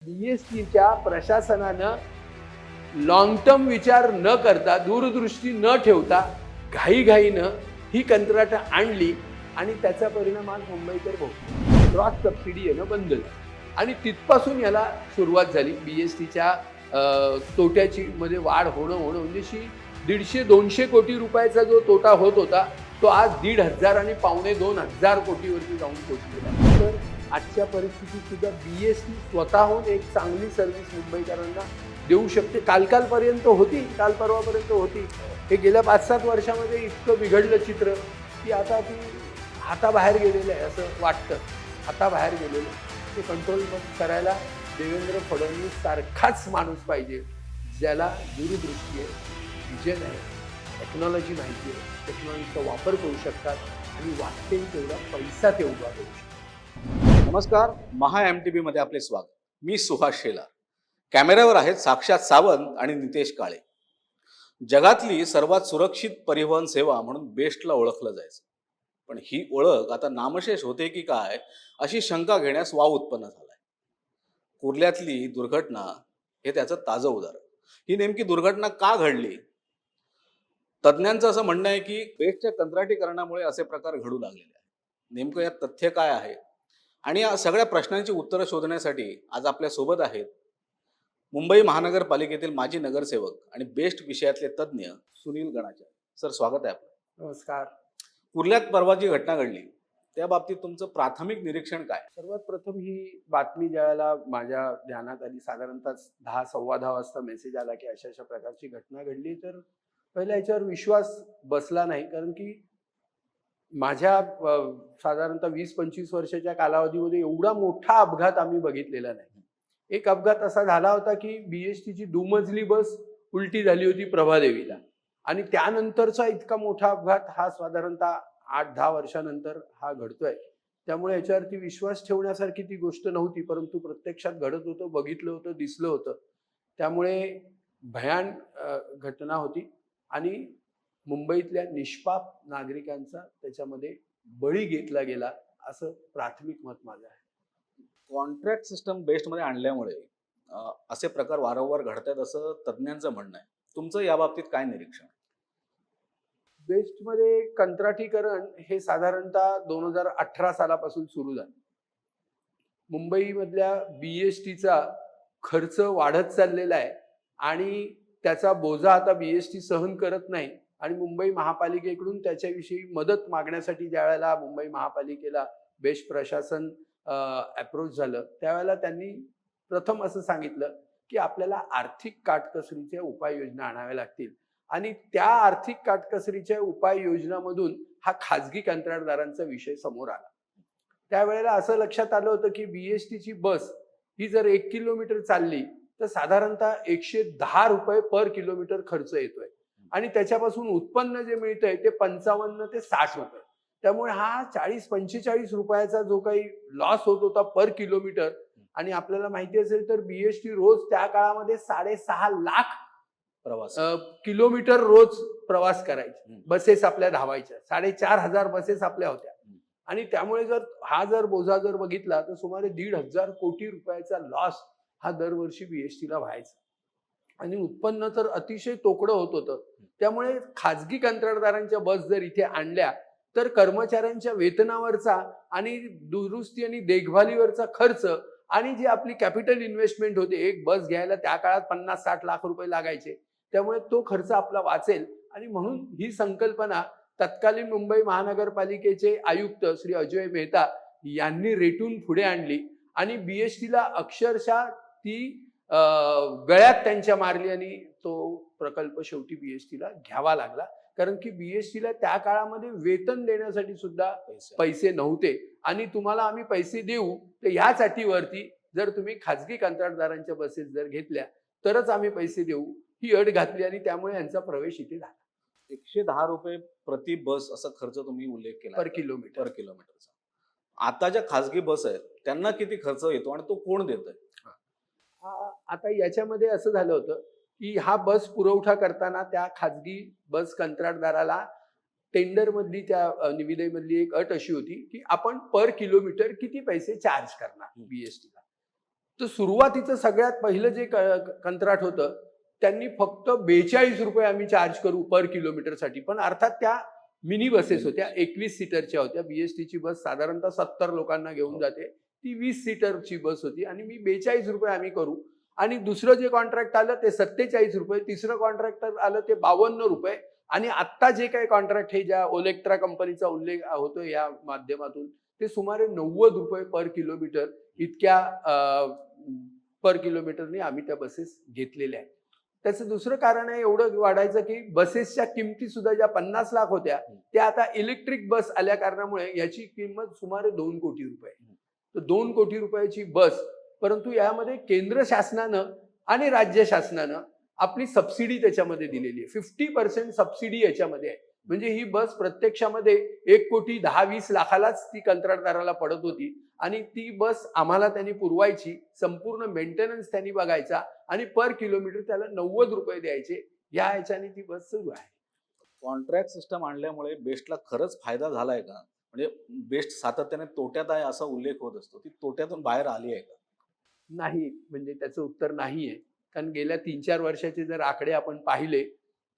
बीएसटीच्या प्रशासनानं long term विचार न करता, दूरदृष्टी न ठेवता घाईघाईनं ही कंत्राटं आणली आणि त्याचा परिणाम आज मुंबईकर भोगतो. क्रॉस सबसिडी येणं बंद झालं आणि तिथपासून याला सुरुवात झाली. बीएसटीच्या तोट्याची मध्ये वाढ होणं म्हणजे 150-200 कोटी रुपयाचा जो तोटा होत होता तो आज 1,500 आणि 1,250 कोटीवरती जाऊन पोहोचलेला. तर आजच्या परिस्थितीत सुद्धा बीएसटी स्वतःहून एक चांगली सर्व्हिस मुंबईकरांना देऊ शकते. कालपर्यंत होती, काल परवापर्यंत होती. हे गेल्या 5-7 वर्षामध्ये इतकं बिघडलं चित्र की आता ती हाताबाहेर गेलेलं आहे असं वाटतं. हाताबाहेर गेलेलं ते कंट्रोल करायला देवेंद्र फडणवीस सारखाच माणूस पाहिजे, ज्याला दूरदृष्टी आहे, विजन आहे, टेक्नॉलॉजी माहिती आहे, टेक्नॉलॉजीचा वापर करू शकतात आणि वाटेल तेवढा पैसा ते उभा करू शकतात. नमस्कार, महा MTB मध्ये आपले स्वागत. मी सुहास शेलार. कॅमेऱ्यावर आहेत साक्षात सावंत आणि नितेश काळे. जगातली सर्वात सुरक्षित परिवहन सेवा म्हणून बेस्टला ओळखलं जायचं, पण ही ओळख आता नामशेष होते की काय अशी शंका घेण्यास वाव उत्पन्न झालाय. कुर्ल्यातली दुर्घटना हे त्याचं ताजं उदाहरण. ही नेमकी दुर्घटना का घडली? तज्ज्ञांचं असं म्हणणं आहे की बेस्टच्या कंत्राटीकरणामुळे असे प्रकार घडू लागलेले आहेत. नेमकं यात तथ्य काय आहे आणि या सगळ्या प्रश्नांची उत्तरं शोधण्यासाठी आज आपल्या सोबत आहेत मुंबई महानगरपालिकेतील माजी नगरसेवक आणि बेस्ट विषयातले तज्ज्ञ सुनील गणाचार्य. सर, स्वागत आहे आपलं. नमस्कार. कुर्ल्यात परवा जी घटना घडली त्या बाबतीत तुमचं प्राथमिक निरीक्षण काय? सर्वात प्रथम ही बातमी ज्यावेळेला माझ्या ध्यानात आली, साधारणतः 10-10:15 वाजता मेसेज आला की अशा प्रकारची घटना घडली, तर पहिला याच्यावर विश्वास बसला नाही. कारण की माझ्या साधारणतः 20-25 वर्षाच्या कालावधीमध्ये एवढा मोठा अपघात आम्ही बघितलेला नाही. एक अपघात असा झाला होता की बीएसटीची दुमजली बस उलटी झाली होती प्रभादेवीला, आणि त्यानंतरचा इतका मोठा अपघात हा साधारणतः 8-10 वर्षानंतर हा घडतोय. त्यामुळे याच्यावरती विश्वास ठेवण्यासारखी ती गोष्ट नव्हती, परंतु प्रत्यक्षात घडत होतं, बघितलं होतं, दिसलं होतं. त्यामुळे भयान घटना होती आणि मुंबईतल्या निष्पाप नागरिकांचा त्याच्यामध्ये बळी घेतला गेला असं प्राथमिक मत माझं आहे. कॉन्ट्रॅक्ट सिस्टम बेस्टमध्ये आणल्यामुळे असे प्रकार वारंवार घडतात असं तज्ज्ञांचं म्हणणं आहे. तुमचं या बाबतीत काय निरीक्षण? बेस्टमध्ये कंत्राटीकरण हे साधारणतः 2018 सालापासून सुरू झालं. मुंबईमधल्या बीएसटीचा खर्च वाढत चाललेला आहे आणि त्याचा बोजा आता बीएसटी सहन करत नाही आणि मुंबई महापालिकेकडून त्याच्याविषयी मदत मागण्यासाठी ज्या वेळेला मुंबई महापालिकेला बेस्ट प्रशासन अप्रोच झालं, त्यावेळेला त्यांनी प्रथम असं सांगितलं की आपल्याला आर्थिक काटकसरीच्या उपाययोजना आणाव्या लागतील आणि त्या आर्थिक काटकसरीच्या उपाययोजनामधून हा खाजगी कंत्राटदारांचा विषय समोर आला. त्यावेळेला असं लक्षात आलं होतं की बीएसटीची बस ही जर 1 किलोमीटर चालली तर साधारणतः 110 रुपये पर किलोमीटर खर्च येतोय आणि त्याच्यापासून उत्पन्न जे मिळतंय ते 55 ते 60 रुपये. त्यामुळे हा 40-45 रुपयाचा जो काही लॉस होत होता पर किलोमीटर, आणि आपल्याला माहिती असेल तर बीएसटी रोज त्या काळामध्ये 6.5 लाख प्रवास किलोमीटर रोज प्रवास करायचे. बसेस आपल्या धावायच्या, 4,500 बसेस आपल्या होत्या आणि त्यामुळे जर बोजा बघितला तर सुमारे 1,500 कोटी रुपयाचा लॉस हा दरवर्षी बीएसटीला व्हायचा आणि उत्पन्न तर अतिशय तोकडं होत होतं. त्यामुळे खाजगी कंत्राटदारांच्या बस जर इथे आणल्या तर कर्मचाऱ्यांच्या वेतनावरचा आणि दुरुस्ती आणि देखभालीवरचा खर्च आणि जी आपली कॅपिटल इन्व्हेस्टमेंट होते, एक बस घ्यायला त्या काळात 50-60 लाख रुपये लागायचे, त्यामुळे तो खर्च आपला वाचेल. आणि म्हणून ही संकल्पना तत्कालीन मुंबई महानगरपालिकेचे आयुक्त श्री अजय मेहता यांनी रेटून पुढे आणली आणि बीएसटीला अक्षरशः ती गळ्यात त्यांच्या मारली आणि तो प्रकल्प शेवटी बीएसटीला घ्यावा लागला. कारण की बीएसटीला त्या काळामध्ये वेतन देण्यासाठी सुद्धा पैसे नव्हते आणि तुम्हाला आम्ही पैसे देऊ तर ह्याच अटीवरती जर तुम्ही खाजगी कंत्राटदारांच्या बसेस जर घेतल्या तरच आम्ही पैसे देऊ, ही अट घातली आणि त्यामुळे यांचा प्रवेश इथे झाला. 110 रुपये प्रति बस असा खर्च तुम्ही उल्लेख केला पर किलोमीटरचा. आता ज्या खासगी बस आहेत त्यांना किती खर्च येतो आणि तो कोण देतोय? आता याच्यामध्ये असं झालं होतं की हा बस पुरवठा करताना त्या खाजगी बस कंत्राटदाराला टेंडर मधली त्या निविदेमधली एक अट अशी होती की आपण पर किलोमीटर किती पैसे चार्ज करणार बीएसटीला. तर सुरुवातीचं सगळ्यात पहिलं जे कंत्राट होतं त्यांनी फक्त 42 रुपये आम्ही चार्ज करू पर किलोमीटरसाठी. पण अर्थात त्या मिनी बसेस होत्या, 21 सीटरच्या होत्या. बीएसटीची बस साधारणतः 70 लोकांना घेऊन जाते, ती 20 सीटरची बस होती आणि मी 42 रुपये आम्ही करू. आणि दुसरं जे कॉन्ट्रॅक्ट आलं ते 47 रुपये, तिसरं कॉन्ट्रॅक्ट आलं ते 52 रुपये आणि आत्ता जे काही कॉन्ट्रॅक्ट हे ज्या ओलेक्ट्रा कंपनीचा उल्लेख होतो या माध्यमातून ते सुमारे 90 रुपये पर किलोमीटर इतक्या पर किलोमीटरने आम्ही त्या बसेस घेतलेल्या आहेत. त्याचं दुसरं कारण आहे एवढं वाढायचं की बसेसच्या किमती सुद्धा ज्या 50 लाख होत्या त्या आता इलेक्ट्रिक बस आल्या कारणामुळे याची किंमत सुमारे 2 कोटी रुपये. तर 2 कोटी रुपयाची बस, परंतु यामध्ये केंद्र शासनानं आणि राज्य शासनानं आपली सबसिडी त्याच्यामध्ये दिलेली आहे. 50% सबसिडी याच्यामध्ये आहे. म्हणजे ही बस प्रत्यक्षामध्ये 1,10,20 लाखालाच ती कंत्राटदाराला पडत होती आणि ती बस आम्हाला त्यांनी पुरवायची, संपूर्ण मेंटेनन्स त्यांनी बघायचा आणि पर किलोमीटर त्याला 90 रुपये द्यायचे. या ह्याच्याने ती बस सुरू आहे. कॉन्ट्रॅक्ट सिस्टम आणल्यामुळे बेस्टला खरंच फायदा झालाय का? म्हणजे बेस्ट सातत्याने तोट्यात आहे असा उल्लेख होत असतो, ती तोट्यातून बाहेर आली आहे का? नाही, म्हणजे त्याचं उत्तर नाही आहे. कारण गेल्या 3-4 वर्षाचे जर आकडे आपण पाहिले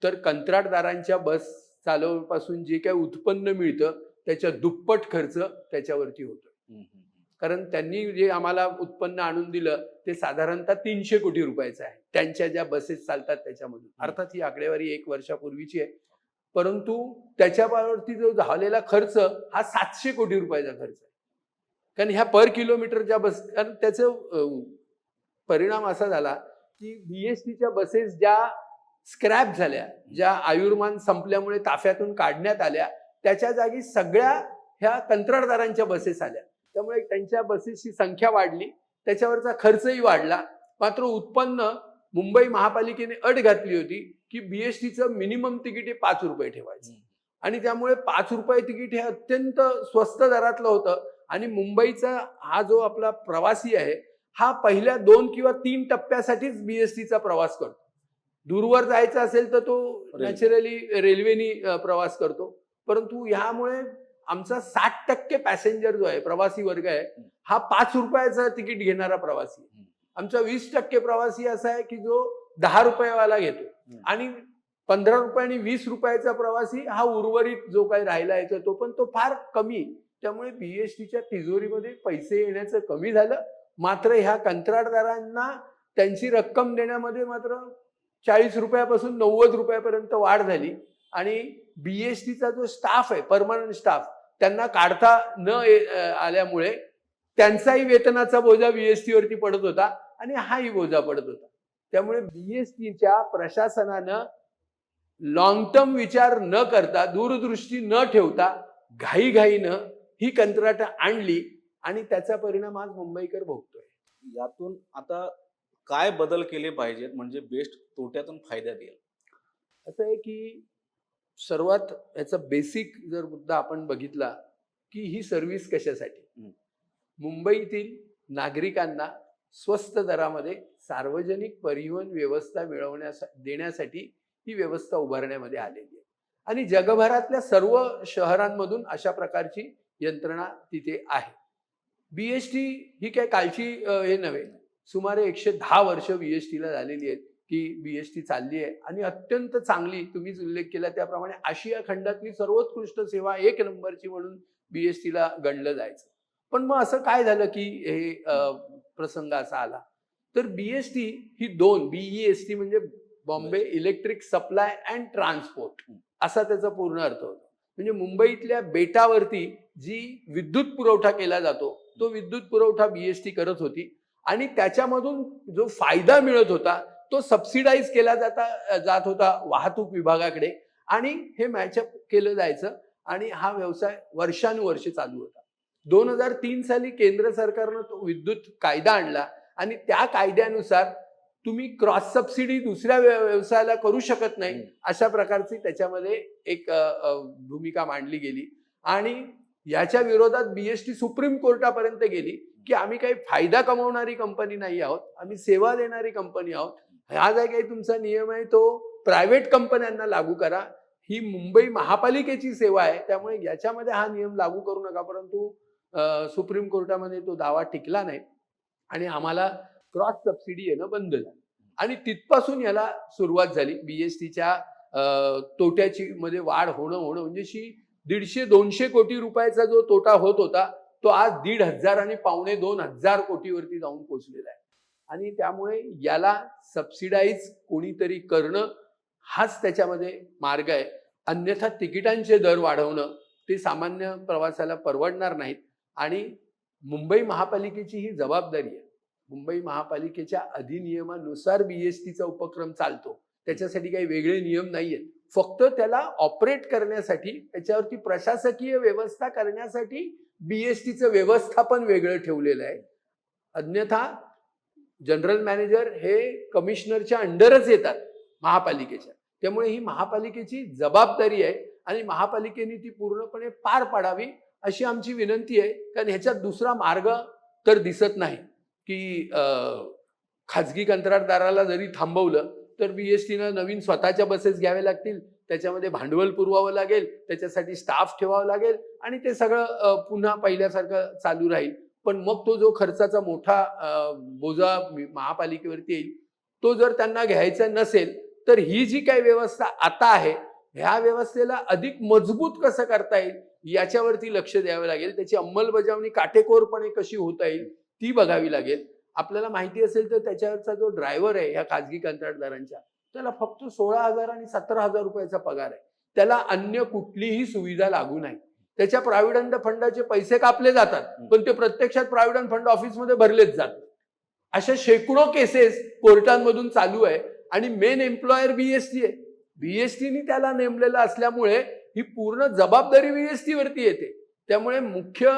तर कंत्राटदारांच्या बस चालवण्यापासून जे काही उत्पन्न मिळतं त्याच्या दुप्पट खर्च त्याच्यावरती होतो. कारण त्यांनी जे आम्हाला उत्पन्न आणून दिलं ते साधारणतः 300 कोटी रुपयाचं आहे त्यांच्या ज्या बसेस चालतात त्याच्यामधून. अर्थात ही आकडेवारी 1 वर्षापूर्वीची आहे, परंतु त्याच्यावरती जो झालेला खर्च हा 700 कोटी रुपयाचा खर्च आहे. कारण ह्या पर किलोमीटरच्या बस, कारण त्याचं परिणाम असा झाला की बीएसटीच्या बसेस ज्या स्क्रॅप झाल्या, ज्या आयुर्मान संपल्यामुळे ताफ्यातून काढण्यात आल्या, त्याच्या जागी सगळ्या ह्या कंत्राटदारांच्या बसेस आल्या. त्यामुळे त्यांच्या बसेसची संख्या वाढली, त्याच्यावरचा खर्चही वाढला. मात्र उत्पन्न मुंबई महापालिकेने अट घातली होती की बीएसटीचं मिनिमम तिकीट हे 5 रुपये ठेवायचं आणि त्यामुळे 5 रुपये तिकीट हे अत्यंत स्वस्त दरातलं होतं. आणि मुंबईचा हा जो आपला प्रवासी आहे हा पहिल्या 2 किंवा 3 टप्प्यासाठीच बीएसटीचा प्रवास करतो. दूरवर जायचं असेल तर तो नॅचरली रेल्वेनी प्रवास करतो, परंतु ह्यामुळे आमचा 60% पॅसेंजर जो आहे, प्रवासी वर्ग आहे, हा 5 रुपयाचं तिकीट घेणारा प्रवासी. आमचा 20% प्रवासी असा आहे की जो 10 रुपयेवाला घेतो आणि 15 रुपये आणि 20 रुपयाचा प्रवासी हा उर्वरित जो काही राहिला येतो तो पण तो फार कमी. त्यामुळे बीएसटीच्या तिजोरीमध्ये पैसे येण्याचं कमी झालं. मात्र ह्या कंत्राटदारांना त्यांची रक्कम देण्यामध्ये मात्र 40 रुपयापासून 90 रुपयापर्यंत वाढ झाली आणि बीएसटीचा जो स्टाफ आहे, परमनंट स्टाफ, त्यांना काढता न आल्यामुळे त्यांचाही वेतनाचा बोजा बीएसटीवरती पडत होता आणि हाही बोजा पडत होता. त्यामुळे बीएसटीच्या प्रशासनानं लॉंग टर्म विचार न करता, दूरदृष्टी न ठेवता घाईघाईनं ही कंत्राटं आणली आणि त्याचा परिणाम आज मुंबईकर भोगतोय. यातून आता काय बदल केले पाहिजेत म्हणजे बेस्ट तोट्यातून फायद्यात येईल? असं आहे की सर्वात याचा बेसिक जर मुद्दा आपण बघितला की ही सर्व्हिस कशासाठी, मुंबईतील नागरिकांना स्वस्त दरामध्ये सार्वजनिक परिवहन व्यवस्था देण्यासाठी ही व्यवस्था उभारण्यामध्ये आलेली आहे आणि जगभरातल्या सर्व शहरांमधून अशा प्रकारची यंत्रणा तिथे आहे. बीएसटी ही काही कालची हे नव्हे, सुमारे 110 वर्ष बीएसटीला झालेली आहेत की बीएसटी चालली आहे आणि अत्यंत चांगली, तुम्हीच उल्लेख केला त्याप्रमाणे आशिया खंडातली सर्वोत्कृष्ट सेवा 1 नंबरची म्हणून बीएसटीला गणलं जायचं. पण मग असं काय झालं की हे प्रसंग असा आला, तर बीएसटी ही 2 बीईएसटी म्हणजे Bombay electric supply and transport असा त्याचा पूर्ण अर्थ होतो. म्हणजे मुंबईतल्या बेटावरती जी विद्युत पुरवठा केला जातो तो विद्युत पुरवठा बीएसटी करत होती आणि त्याच्यामधून जो फायदा मिळत होता तो सबसिडाईज केला जात होता वाहतूक विभागाकडे आणि हे मॅचअप केलं जायचं आणि हा व्यवसाय वर्षानुवर्षे चालू होता. 2003 साली केंद्र सरकारनं तो विद्युत कायदा आणला आणि त्या कायद्यानुसार तुम्ही क्रॉस सबसिडी दुसऱ्या व्यवसायाला करू शकत नाही अशा प्रकारची त्याच्यामध्ये एक भूमिका मांडली गेली आणि याच्या विरोधात बीएसटी सुप्रीम कोर्टापर्यंत गेली की आम्ही काही फायदा कमवणारी कंपनी नाही आहोत, आम्ही सेवा देणारी कंपनी आहोत. हा जो काही तुमचा नियम आहे तो प्रायव्हेट कंपन्यांना लागू करा. ही मुंबई महापालिकेची सेवा आहे त्यामुळे याच्यामध्ये हा नियम लागू करू नका. परंतु सुप्रीम कोर्टामध्ये तो दावा टिकला नाही आणि आम्हाला क्रॉस सबसिडी येणं बंद झालं आणि तिथपासून याला सुरुवात झाली. बीएसटीच्या तोट्याची मध्ये वाढ होणं म्हणजे 150-200 कोटी रुपयाचा जो तोटा होत होता तो आज 1,500 आणि 1,250 कोटीवरती जाऊन पोहोचलेला आहे. आणि त्यामुळे याला सबसिडाईज कोणीतरी करणं हाच त्याच्यामध्ये मार्ग आहे. अन्यथा तिकिटांचे दर वाढवणं ते सामान्य प्रवासाला परवडणार नाहीत. आणि मुंबई महापालिकेची ही जबाबदारी आहे. मुंबई महापालिकेच्या अधिनियमानुसार बीएसटीचा उपक्रम चालतो. त्याच्यासाठी काही वेगळे नियम नाहीयेत. फक्त त्याला ऑपरेट करण्यासाठी, त्याच्यावरती प्रशासकीय व्यवस्था करण्यासाठी बीएसटीचं व्यवस्थापन वेगळं ठेवलेलं आहे. अन्यथा जनरल मॅनेजर हे कमिशनरच्या अंडरच येतात महापालिकेच्या. त्यामुळे ही महापालिकेची जबाबदारी आहे आणि महापालिकेने ती पूर्णपणे पार पाडावी अशी आमची विनंती आहे. कारण ह्याच्यात दुसरा मार्ग तर दिसत नाही की खाजगी कंत्राटदाराला जरी थांबवलं तर बीएसटीनं नवीन स्वतःच्या बसेस घ्याव्या लागतील, त्याच्यामध्ये भांडवल पुरवावं लागेल, त्याच्यासाठी स्टाफ ठेवावं लागेल आणि ते सगळं पुन्हा पहिल्यासारखं चालू राहील. पण मग तो जो खर्चाचा मोठा बोजा महापालिकेवरती येईल तो जर त्यांना घ्यायचा नसेल तर ही जी काही व्यवस्था आता आहे ह्या व्यवस्थेला अधिक मजबूत कसं करता येईल याच्यावरती लक्ष द्यावं लागेल. त्याची अंमलबजावणी काटेकोरपणे कशी होता येईल ती बघावी लागेल. आपल्याला माहिती असेल तर त्याच्यावरचा जो ड्रायव्हर आहे ह्या खाजगी कंत्राटदारांच्या त्याला फक्त 16,000 आणि 17,000 रुपयाचा पगार आहे. त्याला अन्य कुठलीही सुविधा लागू नाही. त्याच्या प्रॉव्हिडंट फंडाचे पैसे कापले जातात पण ते प्रत्यक्षात प्रॉव्हिडंट फंड ऑफिसमध्ये भरलेच जातात. अशा शेकडो केसेस कोर्टांमधून चालू आहे आणि मेन एम्प्लॉयर बीएसटी आहे. बीएसटीने त्याला नेमलेलं असल्यामुळे ही पूर्ण जबाबदारी बीएसटी वरती येते. त्यामुळे मुख्य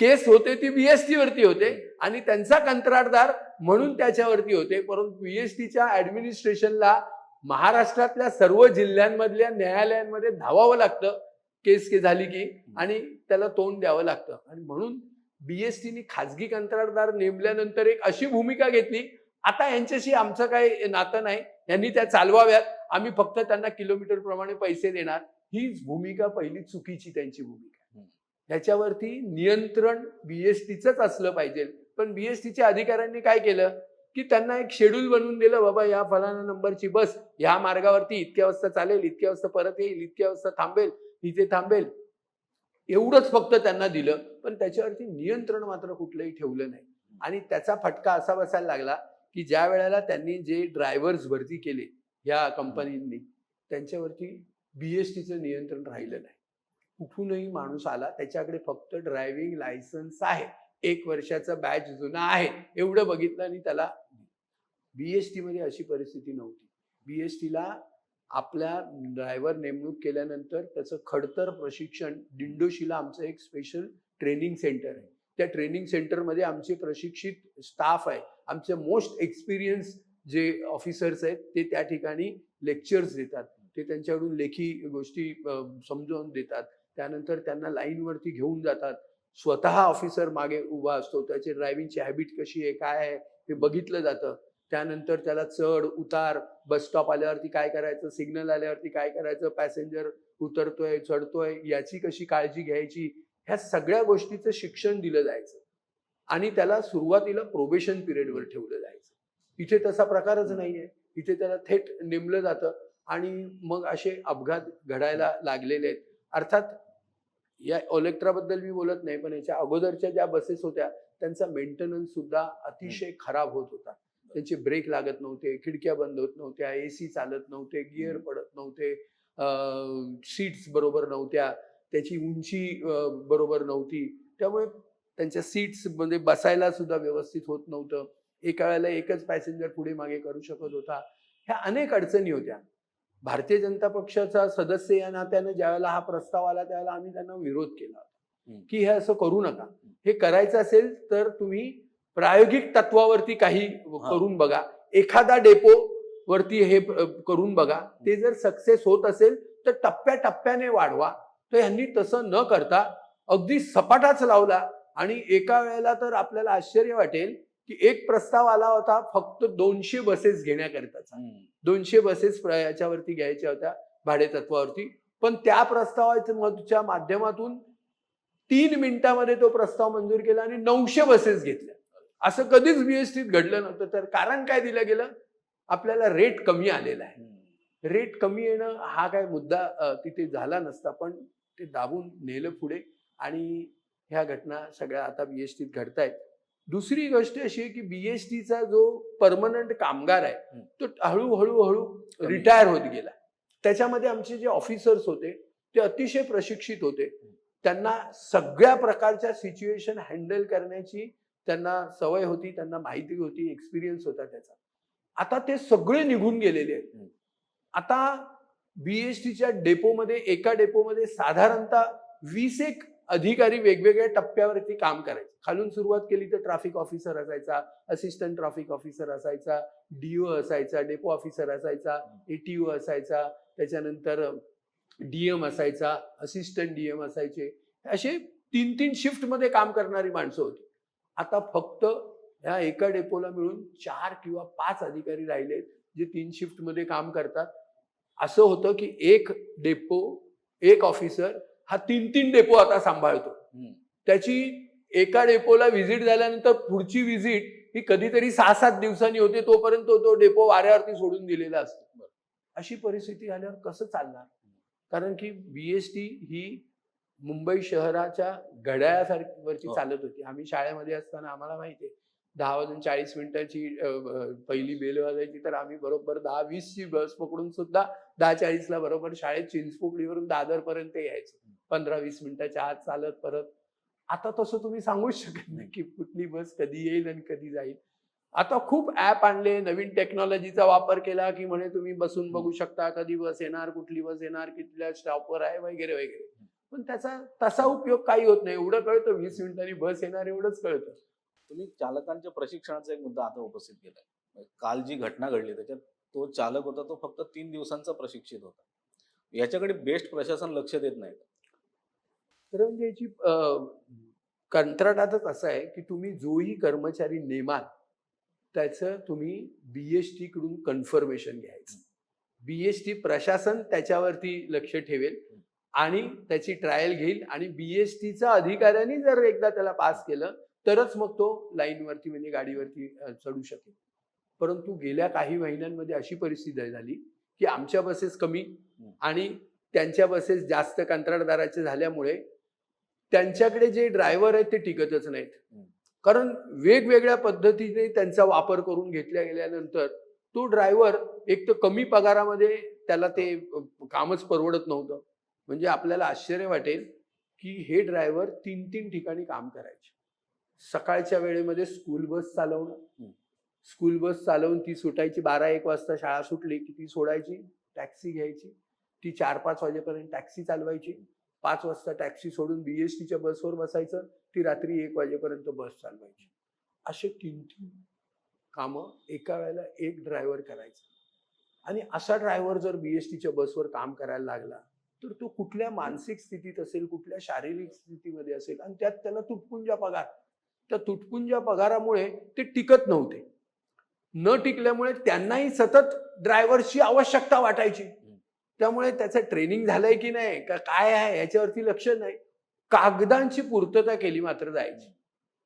केस होते ती बीएसटी वरती होते आणि त्यांचा कंत्राटदार म्हणून त्याच्यावरती होते. परंतु बीएसटीच्या ऍडमिनिस्ट्रेशनला महाराष्ट्रातल्या सर्व जिल्ह्यांमधल्या न्यायालयांमध्ये धावावं लागतं केस झाली की आणि त्याला तोंड द्यावं लागतं. आणि म्हणून बीएसटीने खाजगी कंत्राटदार नेमल्यानंतर एक अशी भूमिका घेतली, आता यांच्याशी आमचं काही नातं नाही, यांनी त्या चालवाव्यात, आम्ही फक्त त्यांना किलोमीटर प्रमाणे पैसे देणार. हीच भूमिका पहिली चुकीची त्यांची भूमिका. ह्याच्यावरती नियंत्रण बीएसटीचंच असलं पाहिजे. पण बीएसटीच्या अधिकाऱ्यांनी काय केलं की त्यांना एक शेड्यूल बनवून दिलं, बाबा या फलाना नंबरची बस ह्या मार्गावरती इतक्या वाजता चालेल, इतक्या वाजता परत येईल, इतक्या वाजता थांबेल, इथे थांबेल, एवढंच फक्त त्यांना दिलं. पण त्याच्यावरती नियंत्रण मात्र कुठलंही ठेवलं नाही. आणि त्याचा फटका असा बसायला लागला की ज्या वेळेला त्यांनी जे ड्रायव्हर्स भरती केले या कंपनींनी त्यांच्यावरती बीएसटीचं नियंत्रण राहिलं नाही. कुठूनही माणूस आला त्याच्याकडे फक्त ड्रायव्हिंग लायसन्स आहे, 1 वर्षाचा बॅच जुना आहे, एवढं बघितलं आणि त्याला. बीएसटी मध्ये अशी परिस्थिती नव्हती. बीएसटीला आपल्या ड्रायव्हर नेमणूक केल्यानंतर त्याचं खडतर प्रशिक्षण, दिंडोशीला आमचं एक स्पेशल ट्रेनिंग सेंटर आहे. त्या ट्रेनिंग सेंटरमध्ये आमचे प्रशिक्षित स्टाफ आहे, आमचे मोस्ट एक्सपिरियन्स जे ऑफिसर्स आहेत ते त्या ठिकाणी लेक्चर्स देतात. ते त्यांच्याकडून लेखी गोष्टी समजावून देतात. त्यानंतर त्यांना लाईनवरती घेऊन जातात. स्वतः ऑफिसर मागे उभा असतो, त्याची ड्रायव्हिंगची हॅबिट कशी आहे, काय आहे हे बघितलं जातं. त्यानंतर त्याला चढ उतार, बस स्टॉप आल्यावरती काय करायचं, सिग्नल आल्यावरती काय करायचं, पॅसेंजर उतरतोय चढतोय याची कशी काळजी घ्यायची, ह्या सगळ्या गोष्टीचं शिक्षण दिलं जायचं. आणि त्याला सुरुवातीला प्रोबेशन पिरियडवर ठेवलं जायचं. इथे तसा प्रकारच नाहीये. इथे त्याला थेट नेमलं जातं आणि मग असे अपघात घडायला लागलेले आहेत. अर्थात या ओलेक्ट्राबद्दल मी बोलत नाही, पण याच्या अगोदरच्या ज्या बसेस होत्या त्यांचा मेंटेनन्स सुद्धा अतिशय खराब होत होता. त्यांचे ब्रेक लागत नव्हते, खिडक्या बंद होत नव्हत्या, एसी चालत नव्हते, गिअर पडत नव्हते, सीट्स बरोबर नव्हत्या, त्याची उंची बरोबर नव्हती. त्यामुळे त्यांच्या सीट्स मध्ये बसायला सुद्धा व्यवस्थित होत नव्हतं. एका वेळेला एकच पॅसेंजर पुढे मागे करू शकत होता. ह्या अनेक अडचणी होत्या. भारतीय जनता पक्षाचा सदस्य या नात्याने ज्यावेळेला हा प्रस्ताव आला त्यावेळेला आम्ही त्यांना विरोध केला की हे असं करू नका. हे करायचं असेल तर तुम्ही प्रायोगिक तत्वावरती काही करून बघा, एखादा डेपो वरती हे करून बघा. ते जर सक्सेस होत असेल तर टप्प्याटप्प्याने वाढवा. तर यांनी तसं न करता अगदी सपाटाच लावला. आणि एका वेळेला तर आपल्याला आश्चर्य वाटेल की एक प्रस्ताव आला होता फक्त 200 बसेस घेण्याकरिताचा. 200 बसेस याच्यावरती घ्यायच्या होत्या भाडे तत्वावरती. पण त्या प्रस्तावाच्या माध्यमातून 3 मिनिटांमध्ये तो प्रस्ताव मंजूर केला आणि 900 बसेस घेतल्या. असं कधीच बीएसटीत घडलं नव्हतं. तर कारण काय दिलं गेलं? आपल्याला रेट कमी आलेला आहे. रेट कमी येणं हा काय मुद्दा तिथे झाला नसता, पण ते दाबून नेलं पुढे आणि ह्या घटना सगळ्या आता बीएसटीत घडतायत. दुसरी गोष्ट अशी आहे की बीएसटीचा जो परमनंट कामगार आहे तो हळूहळू रिटायर होत गेला. त्याच्यामध्ये आमचे जे ऑफिसर्स होते ते अतिशय प्रशिक्षित होते. त्यांना सगळ्या प्रकारच्या सिच्युएशन हँडल करण्याची त्यांना सवय होती, त्यांना माहिती होती, एक्सपिरियन्स होता त्याचा. आता ते सगळे निघून गेलेले आहेत. आता बीएसटीच्या डेपोमध्ये, एका डेपोमध्ये साधारणतः 20 एक अधिकारी वेगवेगळ्या टप्प्यावरती काम करायचे. खालून सुरुवात केली तर ट्रॅफिक ऑफिसर असायचा, असिस्टंट ट्रॅफिक ऑफिसर असायचा, डीओ असायचा, डेपो ऑफिसर असायचा, एटीओ असायचा, त्याच्यानंतर डीएम असायचा, असिस्टंट डीएम असायचे. असे 3-3 शिफ्ट मध्ये काम करणारी माणसं होती. आता फक्त ह्या एका डेपोला मिळून 4 किंवा 5 अधिकारी राहिलेत जे 3 शिफ्ट मध्ये काम करतात. असं होतं की एक डेपो, एक ऑफिसर हा 3-3 डेपो आता सांभाळतो. त्याची एका डेपोला व्हिजिट झाल्यानंतर पुढची व्हिजिट ही कधीतरी 6-7 दिवसांनी होते, तोपर्यंत तो डेपो वाऱ्यावरती सोडून दिलेला असतो. अशी परिस्थिती आल्यावर कसं चालणार? कारण की बीएसटी ही मुंबई शहराच्या घड्याळासारखी चालत होती. आम्ही शाळेमध्ये असताना आम्हाला माहिती आहे 10:40 पहिली बेल वाजायची तर आम्ही बरोबर 10:20 बस पकडून सुद्धा 10:40 बरोबर शाळेत चिंचपोकळीवरून दादरपर्यंत यायचो. 15-20 मिनिटाच्या आत चालत परत. आता तसं तुम्ही सांगूच शकत नाही की कुठली बस कधी येईल आणि कधी जाईल. आता खूप ऍप आणले, नवीन टेक्नॉलॉजीचा वापर केला की म्हणे तुम्ही बसून बघू शकता कधी बस येणार, कुठली बस येणार, कुठल्या स्टॉपवर आहे वगैरे वगैरे. पण त्याचा तसा उपयोग काही होत नाही. एवढं कळतं 20 मिनिटांनी बस येणार एवढंच कळतं. तुम्ही चालकांच्या प्रशिक्षणाचा एक मुद्दा आता उपस्थित केलाय. काल जी घटना घडली त्याच्यात तो चालक होता तो फक्त 3 दिवसांचा प्रशिक्षित होता. याच्याकडे बेस्ट प्रशासन लक्ष देत नाही. तर म्हणजे याची कंत्राटातच असं आहे की तुम्ही जोही कर्मचारी नेमाल त्याचं तुम्ही बीएसटी कडून कन्फर्मेशन घ्यायचं. बीएसटी प्रशासन त्याच्यावरती लक्ष ठेवेल आणि त्याची ट्रायल घेईल आणि बीएसटीचा अधिकाऱ्यांनी जर एकदा त्याला पास केलं तरच मग तो लाईनवरती म्हणजे गाडीवरती चढू शकेल. परंतु गेल्या काही महिन्यांमध्ये अशी परिस्थिती झाली की आमच्या बसेस कमी आणि त्यांच्या बसेस जास्त कंत्राटदाराचे झाल्यामुळे त्यांच्याकडे जे ड्रायव्हर आहेत ते टिकतच नाहीत. कारण वेगवेगळ्या पद्धतीने त्यांचा वापर करून घेतल्या गेल्यानंतर तो ड्रायव्हर एक तर कमी पगारामध्ये त्याला ते कामच परवडत नव्हतं. म्हणजे आपल्याला आश्चर्य वाटेल की हे ड्रायव्हर 3-3 ठिकाणी काम करायचे. सकाळच्या वेळेमध्ये स्कूल बस चालवणं, स्कूल बस चालवून ती सुटायची 12-1 वाजता शाळा सुटली की ती सोडायची, टॅक्सी घ्यायची, ती 4-5 वाजेपर्यंत टॅक्सी चालवायची, 5 वाजता टॅक्सी सोडून बीएसटीच्या बसवर बसायचं, ती रात्री 1 वाजेपर्यंत बस चालवायची. असे 3-3 कामं एका वेळेला एक ड्रायव्हर करायचा. आणि असा ड्रायव्हर जर बीएसटीच्या बसवर काम करायला लागला तर तो कुठल्या मानसिक स्थितीत असेल, कुठल्या शारीरिक स्थितीमध्ये असेल आणि त्यात त्याला तुटपुंजा पगार. त्या तुटपुंजा पगारामुळे ते टिकत नव्हते. न टिकल्यामुळे त्यांनाही सतत ड्रायव्हरची आवश्यकता वाटायची. त्यामुळे त्याचं ट्रेनिंग झालंय की नाही का काय आहे याच्यावरती लक्ष नाही. कागदांची पूर्तता केली मात्र जायची.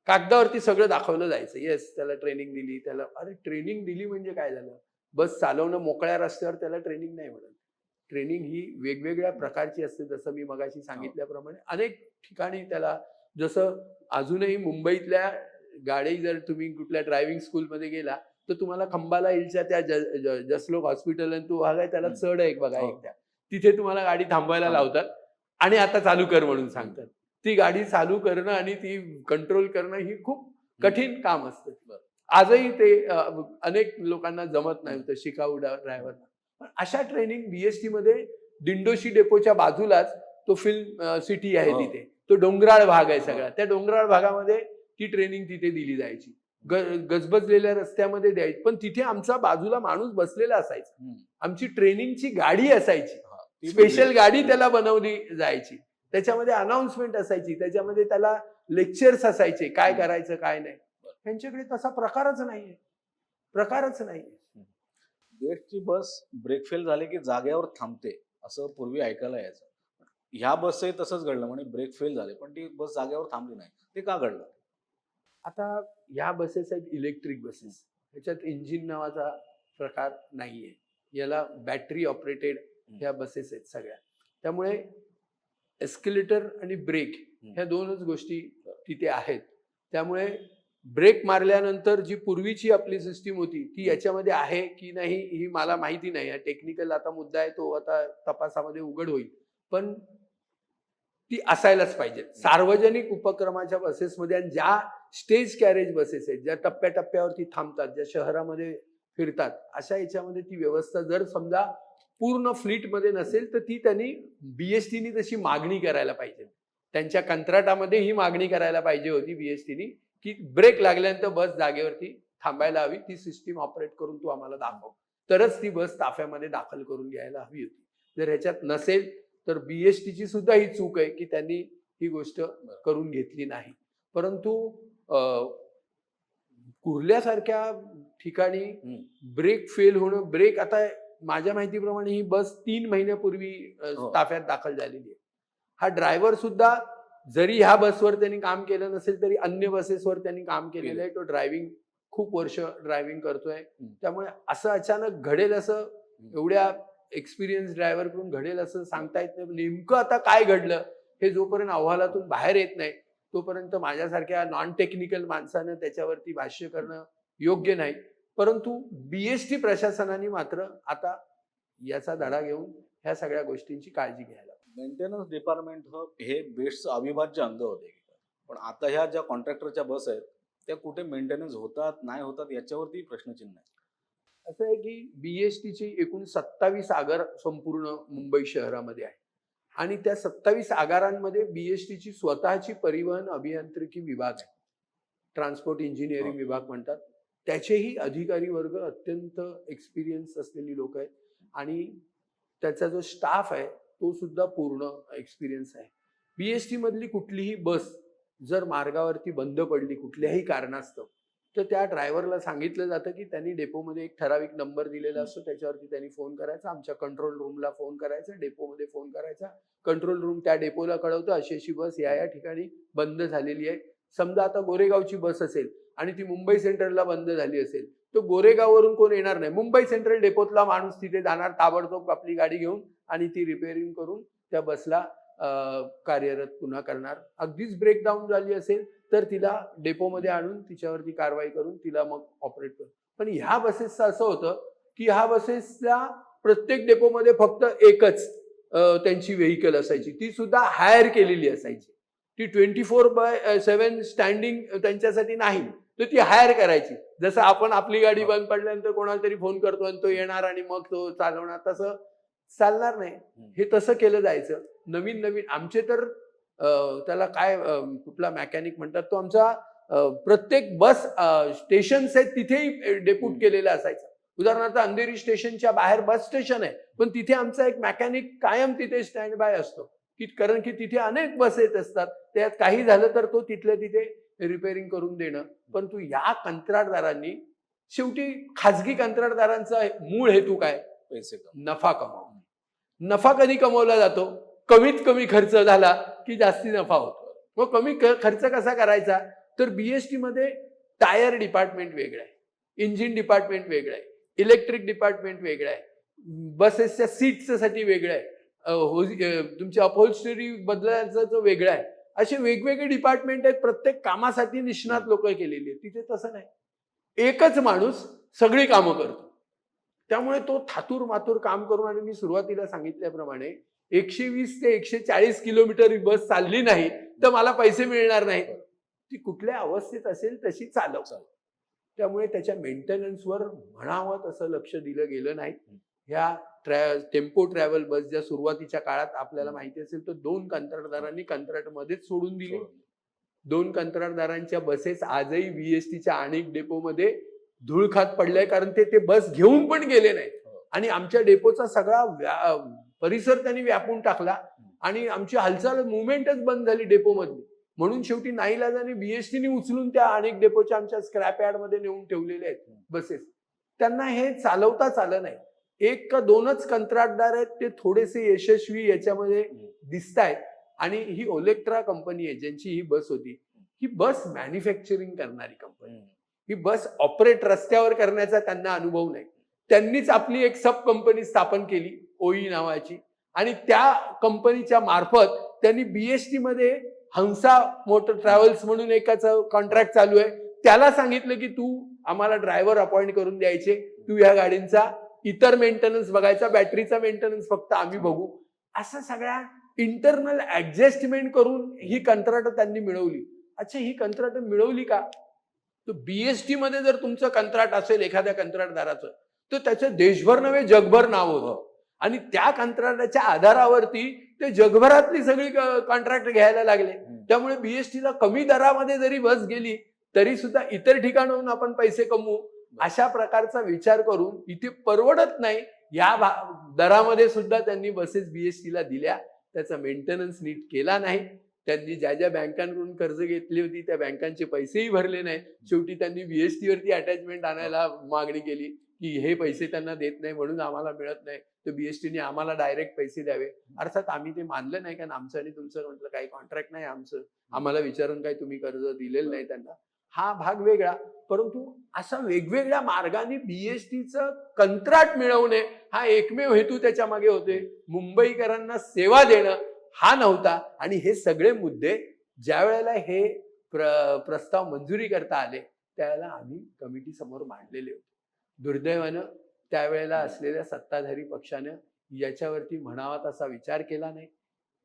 कागदावरती सगळं दाखवलं जायचं. येस त्याला ट्रेनिंग दिली, त्याला अरे ट्रेनिंग दिली म्हणजे काय झालं? बस चालवणं मोकळ्या रस्त्यावर त्याला ट्रेनिंग नाही म्हणत. ट्रेनिंग ही वेगवेगळ्या प्रकारची असते. जसं मी मगाशी सांगितल्याप्रमाणे अनेक ठिकाणी त्याला, जसं अजूनही मुंबईतल्या गाडी जर तुम्ही कुठल्या ड्रायव्हिंग स्कूलमध्ये गेला तर तुम्हाला खंबाला हिलच्या त्या जसलोक हॉस्पिटल आणि तो भाग आहे त्याला चढ एक बघा एकदा. तिथे तुम्हाला गाडी थांबवायला लावतात आणि आता चालू कर म्हणून सांगतात. ती गाडी चालू करणं आणि ती कंट्रोल करणं ही खूप कठीण काम असतं. आजही ते अनेक लोकांना जमत नाही होतं शिकाऊ ड्रायव्हरना. पण अशा ट्रेनिंग बीएसटी मध्ये दिंडोशी डेपोच्या बाजूलाच तो फिल्म सिटी आहे तिथे. तो डोंगराळ भाग आहे सगळा. त्या डोंगराळ भागामध्ये ती ट्रेनिंग तिथे दिली जायची. गजबजलेल्या रस्त्यामध्ये द्यायची. पण तिथे आमचा बाजूला माणूस बसलेला असायचा. आमची ट्रेनिंगची गाडी असायची. स्पेशल गाडी त्याला बनवली जायची. त्याच्यामध्ये अनाउन्समेंट असायची, त्याच्यामध्ये त्याला लेक्चर्स असायचे, काय करायचं काय नाही. त्यांच्याकडे तसा प्रकारच नाहीये. प्रकारच नाहीये. बेस्टची बस ब्रेक फेल झाले की जागेवर थांबते असं पूर्वी ऐकायला यायचं. ह्या बसचंही तसंच घडलं. म्हणे ब्रेक फेल झाले पण ती बस जागेवर थांबली नाही. ते का घडलं? आता या बसेस आहेत इलेक्ट्रिक बसेस, ह्याच्यात इंजिन नावाचा प्रकार नाहीये, याला बॅटरी ऑपरेटेड ह्या बसेस आहेत सगळ्या. त्यामुळे एस्केलेटर आणि ब्रेक ह्या दोनच गोष्टी तिथे आहेत. त्यामुळे ब्रेक मारल्यानंतर जी पूर्वीची आपली सिस्टीम होती ती याच्यामध्ये आहे की नाही ही मला माहिती नाही. टेक्निकल आता मुद्दा आहे, तो आता तपासामध्ये उघड होईल, पण ती असायलाच पाहिजे सार्वजनिक उपक्रमाच्या बसेसमध्ये. आणि ज्या स्टेज कॅरेज बसेस आहेत, ज्या टप्प्याटप्प्यावरती थांबतात, ज्या शहरामध्ये फिरतात, अशा याच्यामध्ये ती व्यवस्था जर समजा पूर्ण फ्लीटमध्ये नसेल तर ती त्यांनी बीएसटीनी तशी मागणी करायला पाहिजे. त्यांच्या कंत्राटामध्ये ही मागणी करायला पाहिजे होती बीएसटीनी की ब्रेक लागल्यानंतर बस जागेवरती थांबायला हवी, ती सिस्टीम ऑपरेट करून तू आम्हाला दाखव, तरच ती बस ताफ्यामध्ये दाखल करून घ्यायला हवी होती. जर ह्याच्यात नसेल तर बीएसटीची सुद्धा ही चूक आहे की त्यांनी ही गोष्ट करून घेतली नाही. परंतु कुर्ल्यासारख्या ठिकाणी ब्रेक फेल होणं, ब्रेक आता माझ्या माहितीप्रमाणे ही बस 3 महिन्यापूर्वी ताफ्यात दाखल झालेली आहे. हा ड्रायव्हर सुद्धा जरी ह्या बसवर त्यांनी काम केलं नसेल तरी अन्य बसेसवर त्यांनी काम केलेलं आहे. तो ड्रायव्हिंग खूप वर्ष ड्रायव्हिंग करतोय. त्यामुळे असं अचानक घडेल असं एवढ्या एक्सपिरियन्स ड्रायव्हर कडून घडेल असं सांगता येत नाही. नेमकं आता काय घडलं हे जोपर्यंत अहवालातून बाहेर येत नाही तोपर्यंत माझ्यासारख्या नॉन टेक्निकल माणसानं त्याच्यावरती भाष्य करणं योग्य नाही. परंतु बीएसटी प्रशासनाने मात्र आता याचा धडा घेऊन ह्या सगळ्या गोष्टींची काळजी घ्यायला. मेंटेनन्स डिपार्टमेंट हे बेस्टचं अविभाज्य अंग होते, पण आता ह्या ज्या कॉन्ट्रॅक्टरच्या बस आहेत त्या कुठे मेंटेनन्स होतात नाही होतात याच्यावरती प्रश्नचिन्ह आहे. असं आहे की बीएसटीची एकूण 27 आगार संपूर्ण मुंबई शहरामध्ये आहे आणि त्या 27 आगारांमध्ये बीएसटीची स्वतःची परिवहन अभियांत्रिकी विभाग आहे, ट्रान्सपोर्ट इंजिनिअरिंग विभाग म्हणतात. त्याचेही अधिकारी वर्ग अत्यंत एक्सपिरियन्स असलेली लोक आहेत आणि त्याचा जो स्टाफ आहे तो सुद्धा पूर्ण एक्सपिरियन्स आहे. बीएसटी मधली कुठलीही बस जर मार्गावरती बंद पडली कुठल्याही कारणास्तव तर त्या ड्रायव्हरला सांगितलं जातं की त्यांनी डेपोमध्ये एक ठराविक नंबर दिलेला असतो, त्याच्यावरती त्यांनी फोन करायचा, आमच्या कंट्रोल रूमला फोन करायचा, डेपोमध्ये फोन करायचा, कंट्रोल रूम त्या डेपोला कळवतं अशी अशी बस या ठिकाणी बंद झालेली आहे. समजा आता गोरेगावची बस असेल आणि ती मुंबई सेंट्रलला बंद झाली असेल तर गोरेगाववरून कोण येणार नाही, मुंबई सेंट्रल डेपोतला माणूस तिथे जाणार ताबडतोब आपली गाडी घेऊन आणि ती रिपेअरिंग करून त्या बसला कार्यरत पुन्हा करणार. अगदीच ब्रेकडाऊन झाली असेल तर तिला डेपोमध्ये आणून तिच्यावरती कारवाई करून तिला मग ऑपरेट करू. पण ह्या बसेसचं असं होतं की ह्या बसेसला प्रत्येक डेपोमध्ये फक्त एकच त्यांची व्हेकल असायची, ती सुद्धा हायर केलेली असायची. ती 24/7 स्टँडिंग त्यांच्यासाठी नाही, तर ती हायर करायची. जसं आपण आपली गाडी बंद पडल्यानंतर कोणाला तरी फोन करतो आणि तो येणार आणि मग तो चालवणार, तसं चालणार नाही. हे तसं केलं जायचं. नवीन नवीन आमचे तर त्याला काय कुठला मेकॅनिक म्हणतात तो आमचा प्रत्येक बस स्टेशन्स आहेत तिथेही डेप्यूट केलेला असायचा. उदाहरणार्थ अंधेरी स्टेशनच्या बाहेर बस स्टेशन आहे पण तिथे आमचा एक मेकॅनिक कायम तिथे स्टँड बाय असतो की कारण की तिथे अनेक बस येत असतात, त्यात काही झालं तर तो तिथल्या तिथे रिपेअरिंग करून देणं. परंतु या कंत्राटदारांनी शेवटी खाजगी कंत्राटदारांचा मूळ हेतू काय, पैसे नफा कमावणं. नफा कधी कमवला जातो, कमीत कमी खर्च झाला की जास्ती नफा होतो. मग कमी खर्च कसा करायचा तर बीएसटी मध्ये टायर डिपार्टमेंट वेगळं आहे, इंजिन डिपार्टमेंट वेगळं आहे, इलेक्ट्रिक डिपार्टमेंट वेगळं आहे, बसेसच्या सीट्ससाठी वेगळं आहे, तुमच्या अपहोल्स्टरी बदलायचं वेगळं आहे. असे वेगवेगळे डिपार्टमेंट आहेत, प्रत्येक कामासाठी निष्णात लोक केलेली आहेत. तिथे तसं नाही, एकच माणूस सगळी कामं करतो. त्यामुळे तो थातूर मातूर काम करून, आणि मी सुरुवातीला सांगितल्याप्रमाणे 120 ते 140 किलोमीटर बस चालली नाही तर मला पैसे मिळणार नाही. ती कुठल्या अवस्थेत असेल तशी चालव. त्यामुळे त्याच्या मेंटेनन्सवर म्हणावं तसं लक्ष दिलं गेलं नाही. ह्या टेम्पो ट्रॅव्हल बस ज्या सुरुवातीच्या काळात आपल्याला माहिती असेल तर 2 कंत्राटदारांनी कंत्राटमध्येच सोडून दिली. 2 कंत्राटदारांच्या बसेस आजही बीएसटीच्या अनेक डेपोमध्ये धूळ खात पडलाय, कारण ते बस घेऊन पण गेले नाही आणि आमच्या डेपोचा सगळा परिसर त्यांनी व्यापून टाकला आणि आमची हालचाल मुवमेंटच बंद झाली डेपो मधली. म्हणून शेवटी नाईलाजाने बीएसटीने उचलून त्या अनेक डेपोच्या आमच्या स्क्रॅप यार्ड मध्ये नेऊन ठेवलेले आहेत बसेस. त्यांना हे चालवता आलं नाही. 1 का 2च कंत्राटदार आहेत, ते थोडेसे यशस्वी याच्यामध्ये दिसत आहेत. आणि ही ओलेक्ट्रा कंपनी आहे ज्यांची ही बस होती, ही बस मॅन्युफॅक्चरिंग करणारी कंपनी, ही बस ऑपरेट रस्त्यावर करण्याचा त्यांना अनुभव नाही. त्यांनीच आपली एक सब कंपनी स्थापन केली ओई नावाची, आणि त्या कंपनीच्या मार्फत त्यांनी बीएसटी मध्ये हंसा मोटर ट्रॅव्हल्स म्हणून एकाचं कॉन्ट्रॅक्ट चालू आहे, त्याला सांगितलं की तू आम्हाला ड्रायव्हर अपॉइंट करून द्यायचे, तू या गाडींचा इतर मेंटेनन्स बघायचा, बॅटरीचा मेंटेनन्स फक्त आम्ही बघू. असं सगळ्या इंटरनल ऍडजस्टमेंट करून ही कंत्राट त्यांनी मिळवली. अच्छा, ही कंत्राट मिळवली का? तर बीएसटी मध्ये जर तुमचं कंत्राट असेल एखाद्या कंत्राटदाराचं, तर त्याचं देशभर नव्हे जगभर नाव होतं, आणि त्या कंत्राटाच्या आधारावरती ते जगभरातली सगळी कॉन्ट्रॅक्ट घ्यायला लागले. त्यामुळे बीएसटीला कमी दरामध्ये जरी बस गेली तरी सुद्धा इतर ठिकाणाहून आपण पैसे कमवू, अशा प्रकारचा विचार करून इथे परवडत नाही या दरामध्ये सुद्धा त्यांनी बसेस बीएसटीला दिल्या. त्याचा मेंटेनन्स नीट केला नाही. त्यांनी ज्या ज्या बँकांकडून कर्ज घेतली होती त्या बँकांचे पैसेही भरले नाही. शेवटी त्यांनी बीएसटी वरती अटॅचमेंट आणायला मागणी केली की हे पैसे त्यांना देत नाही म्हणून आम्हाला मिळत नाही, तर बीएसटीने आम्हाला डायरेक्ट पैसे द्यावे. अर्थात आम्ही ते मानलं नाही, कारण आमचं आणि तुमचं म्हटलं काही कॉन्ट्रॅक्ट नाही आमचं, आम्हाला विचारून काही तुम्ही कर्ज दिलेलं नाही त्यांना. हा भाग वेगळा. परंतु असा वेगवेगळ्या मार्गाने बीएसटीचं कंत्राट मिळवणे हा एकमेव हेतू त्याच्या मागे होते. मुंबईकरांना सेवा देणं हा नव्हता. आणि हे सगळे मुद्दे ज्या वेळेला हे प्रस्ताव मंजुरी करता आले त्यावेळेला आम्ही कमिटी समोर मांडलेले होते. दुर्दैवानं त्यावेळेला असलेल्या सत्ताधारी पक्षानं याच्यावरती म्हणावा तसा विचार केला नाही.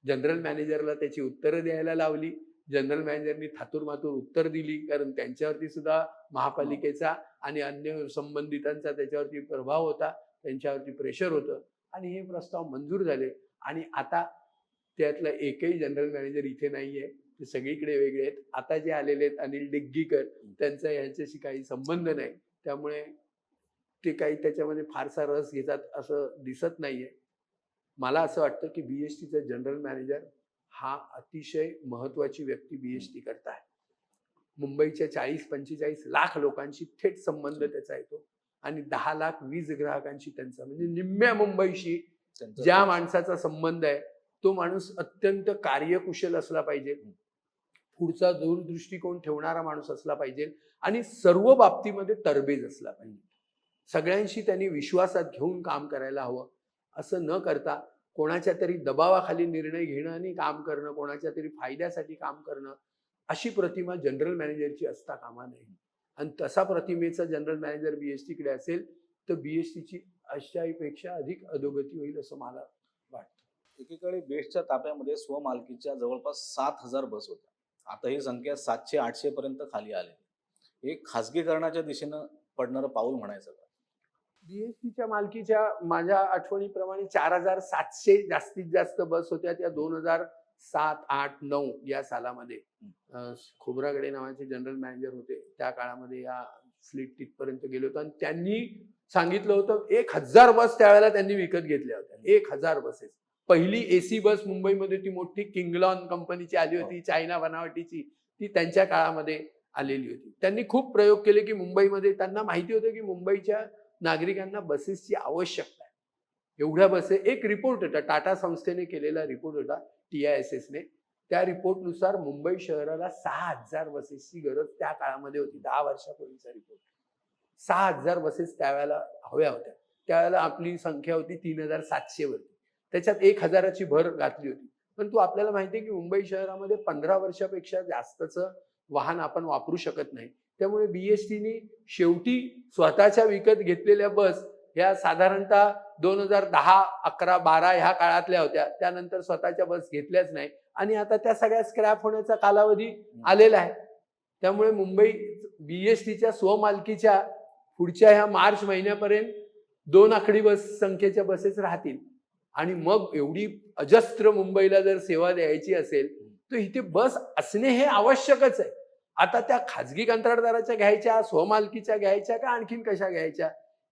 जनरल मॅनेजरला त्याची उत्तरं द्यायला लावली. जनरल मॅनेजरनी थातूरमातूर उत्तर दिली, कारण त्यांच्यावरती सुद्धा महापालिकेचा आणि अन्य संबंधितांचा त्याच्यावरती प्रभाव होता, त्यांच्यावरती प्रेशर होतं, आणि हे प्रस्ताव मंजूर झाले. आणि आता त्यातलं एकही जनरल मॅनेजर इथे नाहीये, ते सगळीकडे वेगळे आहेत. आता जे आलेले आहेत अनिल डिग्गीकर, त्यांचा यांच्याशी काही संबंध नाही, त्यामुळे ते काही त्याच्यामध्ये फारसा रस घेतात असं दिसत नाहीये. मला असं वाटतं की बीएसटीचा जनरल मॅनेजर हा अतिशय महत्वाची व्यक्ती बीएसटी करता आहे. मुंबईच्या 40-45 लाख लोकांशी थेट संबंध त्याचा येतो, आणि 10 लाख वीज ग्राहकांशी त्यांचा, म्हणजे निम्म्या मुंबईशी ज्या माणसाचा संबंध आहे तो माणूस अत्यंत कार्यकुशल असला पाहिजे, पुढचा दूरदृष्टिकोन ठेवणारा माणूस असला पाहिजे, आणि सर्व बाबतीमध्ये तरबेज असला पाहिजे. सगळ्यांशी त्यांनी विश्वासात घेऊन काम करायला हवं. असं न करता कोणाच्या तरी दबावाखाली निर्णय घेणं आणि काम करणं, कोणाच्या तरी फायद्यासाठी काम करणं, अशी प्रतिमा जनरल मॅनेजरची असता कामा नये. आणि तसा प्रतिमेचा जनरल मॅनेजर बीएसटीकडे असेल तर बीएसटीची अशापेक्षा अधिक अधोगती होईल असं मला वाटतं. एकीकडे बेस्टच्या ताफ्यामध्ये स्वमालकीच्या जवळपास 7,000 बस होत्या. आता ही संख्या 700-800 पर्यंत खाली आली. हे खासगीकरणाच्या दिशेनं पडणारं पाऊल म्हणायचं का? बीएसटीच्या मालकीच्या माझ्या आठवणीप्रमाणे 4,700 जास्तीत जास्त बस होत्या त्या 2007, 8, 9 या सालामध्ये. खोब्रागडे नावाचे जनरल मॅनेजर होते त्या काळामध्ये. या फ्लीट तिथपर्यंत गेले होते, आणि त्यांनी सांगितलं होतं 1,000 बस त्यावेळेला त्यांनी विकत घेतल्या होत्या. 1,000 बसेस. पहिली एसी बस मुंबईमध्ये ती मोठी किंगलॉन कंपनीची आली होती, चायना बनावटीची, ती त्यांच्या काळामध्ये आलेली होती. त्यांनी खूप प्रयोग केले की मुंबईमध्ये, त्यांना माहिती होतं की मुंबईच्या नागरिकांना बसेसची आवश्यकता आहे. एवढ्या बसेस, एक रिपोर्ट होता टाटा संस्थेने केलेला रिपोर्ट होता TISS ने, त्या रिपोर्टनुसार मुंबई शहराला 6,000 बसेसची गरज त्या काळामध्ये होती. 10 वर्षापूर्वीचा रिपोर्ट. 6,000 बसेस त्यावेळेला हव्या होत्या. त्यावेळेला आपली संख्या होती 3,700 वरती. त्याच्यात 1,000ची भर घातली होती. परंतु आपल्याला माहिती आहे की मुंबई शहरामध्ये 15 वर्षापेक्षा जास्तचं वाहन आपण वापरू शकत नाही. त्यामुळे बीएसटीने शेवटी स्वतःच्या विकत घेतलेल्या बस ह्या साधारणतः 2010, 11, 12 ह्या काळातल्या होत्या. त्यानंतर स्वतःच्या बस घेतल्याच नाही, आणि आता त्या सगळ्या स्क्रॅप होण्याचा कालावधी आलेला आहे. त्यामुळे मुंबई बीएसटीच्या स्वमालकीच्या पुढच्या ह्या मार्च महिन्यापर्यंत 2 आकडी बस संख्येच्या बसेस राहतील. आणि मग एवढी अजस्त्र मुंबईला जर सेवा द्यायची असेल तर इथे बस असणे हे आवश्यकच आहे. आता त्या खाजगी कंत्राटदाराच्या घ्यायच्या, स्वमालकीच्या घ्यायच्या, का आणखीन कशा घ्यायच्या,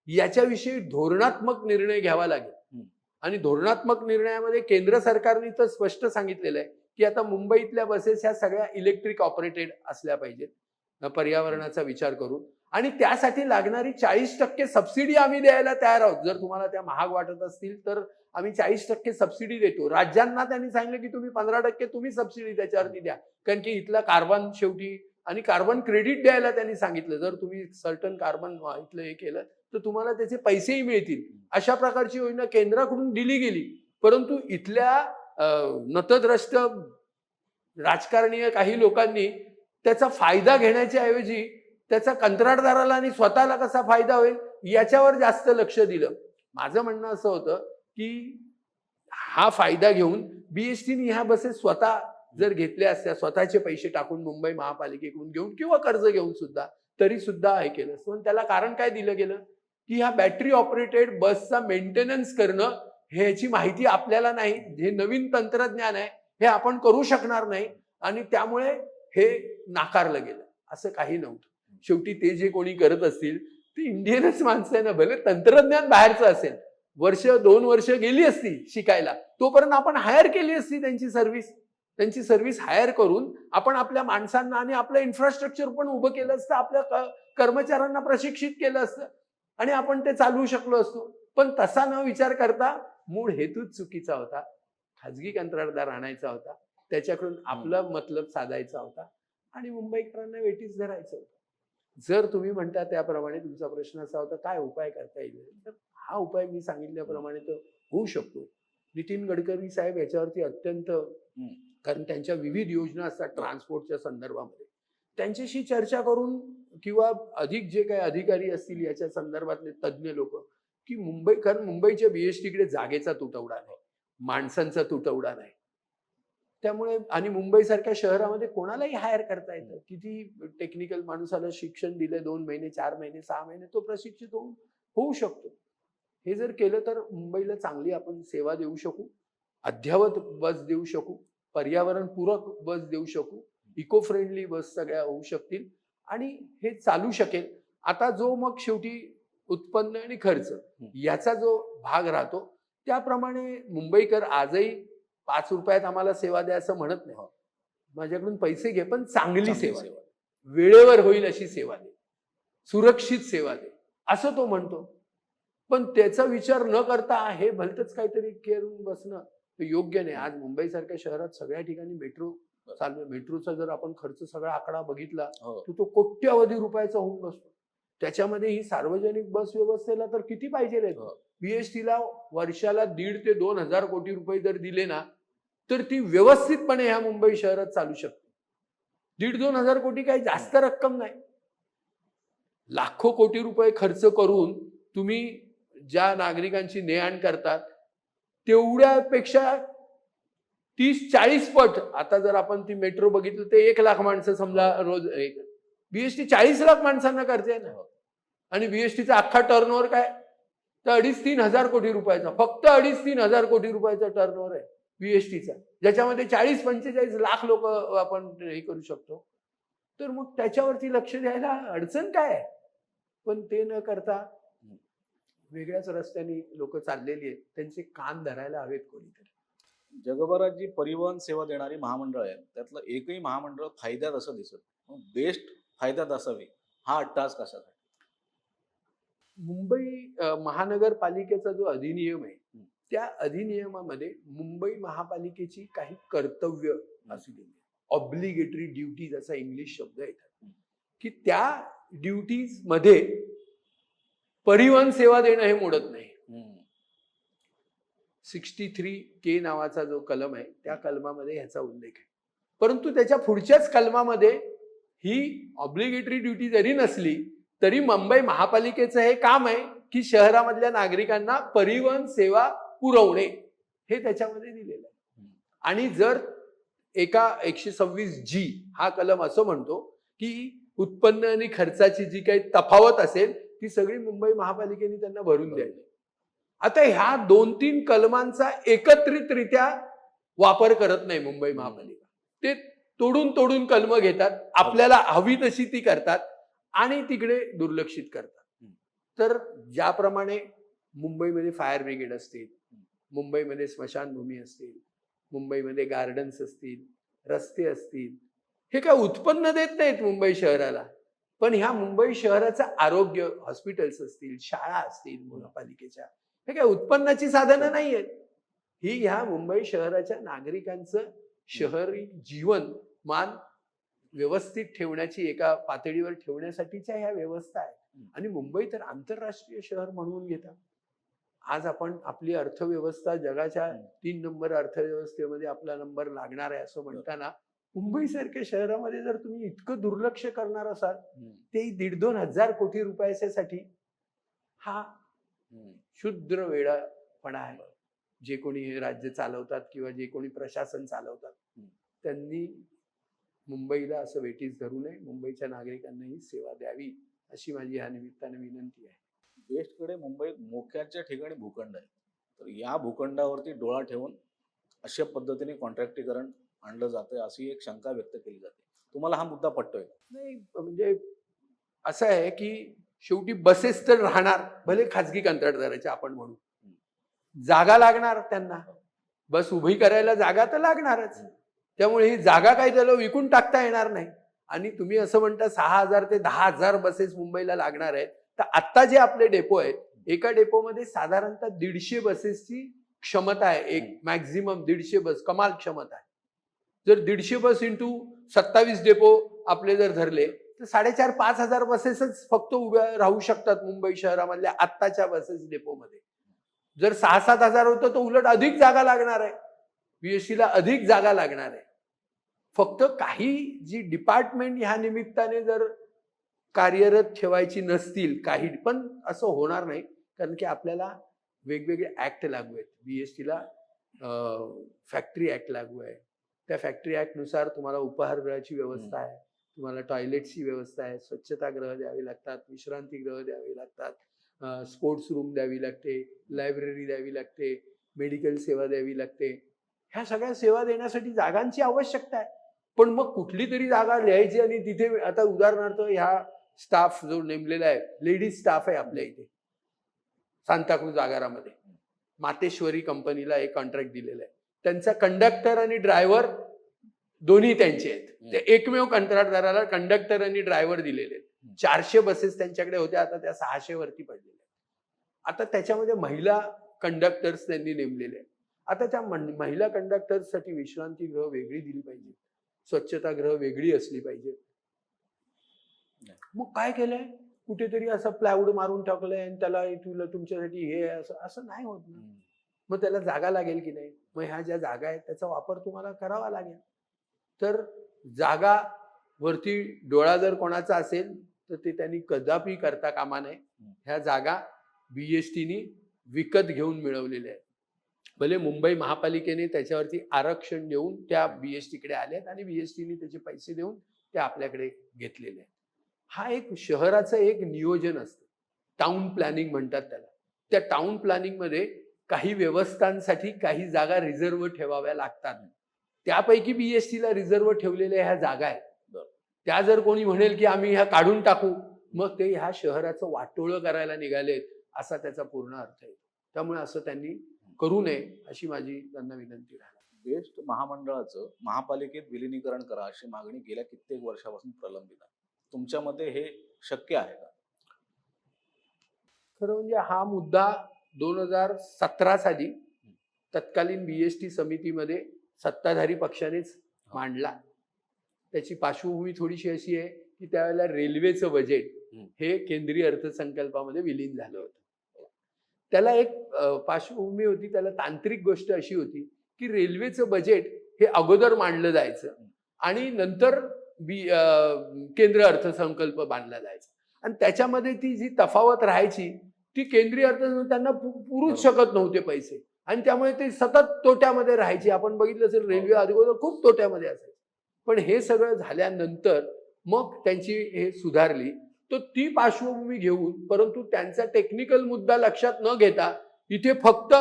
याच्याविषयी धोरणात्मक निर्णय घ्यावा लागेल. आणि धोरणात्मक निर्णयामध्ये केंद्र सरकारने तर स्पष्ट सांगितलेलं आहे की आता मुंबईतल्या बसेस ह्या सगळ्या इलेक्ट्रिक ऑपरेटेड असल्या पाहिजेत पर्यावरणाचा विचार करून. आणि त्यासाठी लागणारी 40% सबसिडी आम्ही द्यायला तयार आहोत. जर तुम्हाला त्या महाग वाटत असतील तर आम्ही 40% सबसिडी देतो. राज्यांना त्यांनी सांगितलं की तुम्ही 15% तुम्ही सबसिडी त्याच्यावरती द्या, कारण की इथला कार्बन शेवटी आणि कार्बन क्रेडिट द्यायला त्यांनी सांगितलं. जर तुम्ही सर्टन कार्बन इथलं हे केलं तर तुम्हाला त्याचे पैसेही मिळतील. अशा प्रकारची योजना केंद्राकडून दिली गेली. परंतु इथल्या नतद्रष्ट राजकारणीय काही लोकांनी त्याचा फायदा घेण्याच्या ऐवजी त्याचा कंत्राटदाराला आणि स्वतःला कसा फायदा होईल याच्यावर जास्त लक्ष दिलं. माझं म्हणणं असं होतं की हा फायदा घेऊन बीएसटीने ह्या बसेस स्वतः जर घेतल्या असत्या, स्वतःचे पैसे टाकून मुंबई महापालिकेकडून घेऊन किंवा कर्ज घेऊन सुद्धा, तरी सुद्धा हे केलं असतं. पण त्याला कारण काय दिलं गेलं की ह्या बॅटरी ऑपरेटेड बसचा मेंटेनन्स करणं ह्याची माहिती आपल्याला नाही, हे नवीन तंत्रज्ञान आहे, हे आपण करू शकणार नाही आणि त्यामुळे हे नाकारलं गेलं. असं काही नव्हतं. शेवटी ते जे कोणी करत असतील ते इंडियनच माणसं आहे ना, भले तंत्रज्ञान बाहेरचं असेल, 1-2 वर्ष गेली असती शिकायला, तोपर्यंत आपण हायर केली असती त्यांची सर्व्हिस हायर करून आपण आपल्या माणसांना आणि आपलं इन्फ्रास्ट्रक्चर पण उभं केलं असतं, आपल्या कर्मचाऱ्यांना प्रशिक्षित केलं असतं आणि आपण ते चालवू शकलो असतो. पण तसा न विचार करता मूळ हेतूच चुकीचा होता. खाजगी कंत्राटदार आणायचा होता, त्याच्याकडून आपला मतलब साधायचा होता आणि मुंबईकरांना वेठीस धरायचं होतं. जर तुम्ही म्हणता त्याप्रमाणे तुमचा प्रश्न असा होता काय उपाय करता येईल, तर हा उपाय मी सांगितल्याप्रमाणे तर होऊ शकतो. नितीन गडकरी साहेब याच्यावरती अत्यंत, कारण त्यांच्या विविध योजना असतात ट्रान्सपोर्टच्या संदर्भामध्ये, त्यांच्याशी चर्चा करून किंवा अधिक जे काही अधिकारी असतील याच्या संदर्भातले तज्ज्ञ लोक की कारण मुंबईच्या बीएसटीकडे जागेचा तुटवडा नाही, माणसांचा तुटवडा नाही. त्यामुळे आणि मुंबईसारख्या शहरामध्ये कोणालाही हायर करता येतं. किती टेक्निकल माणसाला शिक्षण दिलं 2 महिने 4 महिने 6 महिने तो प्रशिक्षित होऊ शकतो. हे जर केलं तर मुंबईला चांगली आपण सेवा देऊ शकू, अद्ययावत बस देऊ शकू, पर्यावरणपूरक बस देऊ शकू, इको फ्रेंडली बस सगळ्या होऊ शकतील आणि हे चालू शकेल. आता जो मग शेवटी उत्पन्न आणि खर्च याचा जो भाग राहतो त्याप्रमाणे मुंबईकर आजही 5 रुपयात आम्हाला सेवा द्या असं म्हणत नाही. माझ्याकडून पैसे घे पण चांगली सेवा दे, वेळेवर होईल अशी सेवा दे, सुरक्षित सेवा दे असं तो म्हणतो. पण त्याचा विचार न करता हे भलतच काहीतरी करून बसणं योग्य नाही. आज मुंबई सारख्या शहरात सगळ्या ठिकाणी मेट्रो चालू आहे. मेट्रोचा जर आपण खर्च सगळा आकडा बघितला तर तो कोट्यवधी रुपयाचा होऊन बसतो. त्याच्यामध्ये ही सार्वजनिक बस व्यवस्थेला तर किती पाहिजे बीएसटीला वर्षाला 1.5 ते 2 हजार कोटी रुपये जर दिले ना तर ती व्यवस्थितपणे ह्या मुंबई शहरात चालू शकते. 1.5-2 हजार कोटी काही जास्त रक्कम नाही. लाखो कोटी रुपये खर्च करून तुम्ही ज्या नागरिकांची ने-आण करतात तेवढ्यापेक्षा 30-40 पट. आता जर आपण ती मेट्रो बघितलं ते 1 लाख माणसं समजा रोज, बीएसटी 40 लाख माणसांना करते ना. आणि बीएसटीचा अख्खा टर्नओव्हर काय तर 2.5-3 हजार कोटी रुपयाचा, फक्त 2.5-3 हजार कोटी रुपयाचा टर्नओव्हर आहे बीएसटीचा, ज्याच्यामध्ये 40-45 लाख लोक आपण हे करू शकतो. तर मग त्याच्यावरती लक्ष द्यायला अडचण काय आहे? पण ते न करता वेगळ्याच रस्त्याने लोक चाललेली आहेत, त्यांचे कान धरायला हवेत कोणीतरी. जगभरात जी परिवहन सेवा देणारी महामंडळ आहेत त्यातलं एकही महामंडळ फायद्यात असं दिसत, बेस्ट फायद्यात असावी हा अट्टास कशाचा? मुंबई महानगरपालिकेचा जो अधिनियम आहे त्या अधिनियमामध्ये मुंबई महापालिकेची काही कर्तव्य असू दिली, ऑब्लिगेटरी ड्युटीज असा इंग्लिश शब्द येतात, की त्या ड्युटीज मध्ये परिवहन सेवा देणं हे मोडत नाही. 63K नावाचा जो कलम आहे त्या कलमामध्ये ह्याचा उल्लेख आहे. परंतु त्याच्या पुढच्याच कलमामध्ये ही ऑब्लिगेटरी ड्युटी जरी नसली तरी मुंबई महापालिकेचं हे काम आहे की शहरामधल्या नागरिकांना परिवहन सेवा पुरवणे हे त्याच्यामध्ये दिलेलं आहे. आणि जर एका 126G हा कलम असं म्हणतो की उत्पन्न आणि खर्चाची जी काही तफावत असेल ती सगळी मुंबई महापालिकेने त्यांना भरून द्यायची. आता ह्या 2-3 कलमांचा एकत्रितरित्या वापर करत नाही मुंबई महापालिका. ते तोडून कलम घेतात, आपल्याला हवी तशी ती करतात आणि तिकडे दुर्लक्षित करतात. तर ज्याप्रमाणे मुंबईमध्ये फायर ब्रिगेड असतील, मुंबईमध्ये स्मशानभूमी असतील, मुंबईमध्ये गार्डन्स असतील, रस्ते असतील, हे काय उत्पन्न देत नाहीत मुंबई शहराला. पण ह्या मुंबई शहराचं आरोग्य, हॉस्पिटल्स असतील, शाळा असतील महापालिकेच्या, हे काय उत्पन्नाची साधनं नाही आहेत. ही ह्या मुंबई शहराच्या नागरिकांचं शहरी जीवन मान व्यवस्थित ठेवण्याची, एका पातळीवर ठेवण्यासाठीच्या ह्या व्यवस्था आहेत. आणि मुंबई तर आंतरराष्ट्रीय शहर म्हणून घेतात. आज आपण आपली अर्थव्यवस्था जगाच्या 3 नंबर अर्थव्यवस्थेमध्ये आपला नंबर लागणार आहे असं म्हणताना, मुंबई सारख्या शहरामध्ये जर तुम्ही इतकं दुर्लक्ष करणार असाल, ते 1,500-2 हजार कोटी रुपयासाठी, हा क्षुद्र वेडापणा आहे. जे कोणी हे राज्य चालवतात किंवा जे कोणी प्रशासन चालवतात, त्यांनी मुंबईला असं वेठीस धरू नये. मुंबईच्या नागरिकांनाही सेवा द्यावी अशी माझी ह्या निमित्ताने विनंती आहे. बेस्टकडे मुंबईत मोक्याच्या ठिकाणी भूखंड आहे, तर या भूखंडावरती डोळा ठेवून अशा पद्धतीने कॉन्ट्रॅक्टीकरण आणलं जातंय अशी एक शंका व्यक्त केली जाते. तुम्हाला हा मुद्दा पटतोय? नाही, म्हणजे असं आहे की शेवटी बसेस तर राहणार, भले खाजगी कंत्राटदाराचे आपण म्हणू, जागा लागणार त्यांना, बस उभी करायला जागा तर लागणारच. त्यामुळे ही जागा काही त्याला विकून टाकता येणार नाही. आणि तुम्ही असं म्हणता 6,000 ते 10,000 बसेस मुंबईला लागणार आहेत, तर आत्ता जे आपले डेपो आहेत, एका डेपोमध्ये साधारणतः 150 बसेसची क्षमता आहे. एक मॅक्झिमम 150 बस कमाल क्षमता आहे. जर 150 बस इंटू 27 डेपो आपले जर धरले, तर 4,500-5,000 बसेसच फक्त उभ्या राहू शकतात मुंबई शहरामधल्या आत्ताच्या बसेस डेपोमध्ये. जर 6-7 हजार होतं तर उलट अधिक जागा लागणार आहे. बीएसटीला अधिक जागा लागणार आहे. फक्त काही जी डिपार्टमेंट ह्या निमित्ताने जर कार्यरत ठेवायची नसतील, काही पण असं होणार नाही, कारण की आपल्याला वेगवेगळे ऍक्ट लागू आहेत. बीएसटीला फॅक्टरी ऍक्ट लागू आहे. त्या फॅक्टरी ऍक्ट नुसार तुम्हाला उपहारगृहाची व्यवस्था आहे, तुम्हाला टॉयलेटची व्यवस्था आहे, स्वच्छतागृह द्यावी लागतात, विश्रांतीगृह द्यावी लागतात, स्पोर्ट्स रूम द्यावी लागते, लायब्ररी द्यावी लागते, मेडिकल सेवा द्यावी लागते. ह्या सगळ्या सेवा देण्यासाठी जागांची आवश्यकता आहे. पण मग कुठली तरी जागा लिहायची आणि तिथे, आता उदाहरणार्थ ह्या स्टाफ जो नेमलेला आहे, लेडीज स्टाफ आहे आपल्या इथे सांताक्रूज आगारामध्ये, मातेश्वरी कंपनीला एक कॉन्ट्रॅक्ट दिलेला आहे. त्यांचा कंडक्टर आणि ड्रायव्हर दोन्ही त्यांचे आहेत. ते एकमेव कंत्राटदाराला कंडक्टर आणि ड्रायव्हर दिलेले आहेत. 400 बसेस त्यांच्याकडे होत्या, आता त्या 600 वरती पडलेल्या आहेत. आता त्याच्यामध्ये महिला कंडक्टर्स त्यांनी नेमलेले आहेत. आता त्या महिला कंडक्टर्ससाठी विश्रांतीगृह वेगळी दिली पाहिजे, स्वच्छतागृह वेगळी असली पाहिजे. मग काय केलंय, कुठेतरी असं प्लायवूड मारून टाकलंय आणि त्याला तुमच्यासाठी हे असं नाही होत ना. मग त्याला जागा लागेल की नाही. मग ह्या ज्या जागा आहेत त्याचा वापर तुम्हाला करावा लागेल. तर जागा वरती डोळा जर कोणाचा असेल तर ते त्यांनी कदापि करता कामा नये. ह्या जागा बीएसटीनी विकत घेऊन मिळवलेल्या आहेत. भले मुंबई महापालिकेने त्याच्यावरती आरक्षण देऊन त्या बीएसटीकडे आल्यात आणि बीएसटीने त्याचे पैसे देऊन ते आपल्याकडे घेतलेले आहेत. हा एक शहराचं एक नियोजन असतं, टाउन प्लॅनिंग म्हणतात त्याला. त्या टाउन प्लॅनिंग मध्ये काही व्यवस्थांसाठी काही जागा रिझर्व्ह ठेवाव्या लागतात. त्यापैकी बीएसटीला रिझर्व्ह ठेवलेल्या ह्या जागा आहेत. त्या जर कोणी म्हणेल की आम्ही ह्या काढून टाकू, मग ते ह्या शहराचं वाटोळं करायला निघालेत असा त्याचा पूर्ण अर्थ आहे. त्यामुळे असं त्यांनी करू नये अशी माझी त्यांना विनंती राहणार. बेस्ट महामंडळाचं महापालिकेत विलिनीकरण करा अशी मागणी गेल्या कित्येक वर्षापासून प्रलंबित आहे. तुमच्या मते हे शक्य आहे का? खरं म्हणजे हा मुद्दा 2017 साली तत्कालीन बीएसटी समितीमध्ये सत्ताधारी पक्षानेच मांडला. त्याची पार्श्वभूमी थोडीशी अशी आहे की त्यावेळेला रेल्वेचं बजेट हे केंद्रीय अर्थसंकल्पामध्ये विलीन झालं होतं. त्याला एक पार्श्वभूमी होती, त्याला तांत्रिक गोष्ट अशी होती की रेल्वेचं बजेट हे अगोदर मांडलं जायचं आणि नंतर केंद्र अर्थसंकल्प बांधला जायचा. आणि त्याच्यामध्ये ती जी तफावत राहायची ती केंद्रीय अर्थसंकल्प त्यांना पुरूच शकत नव्हते पैसे, आणि त्यामुळे ते सतत तोट्यामध्ये राहायची. आपण बघितलं असेल रेल्वे अगोदर खूप तोट्यामध्ये असायची. पण हे सगळं झाल्यानंतर मग त्यांची हे सुधारली. तो ती पार्श्वभूमी घेऊन, परंतु त्यांचा टेक्निकल मुद्दा लक्षात न घेता इथे फक्त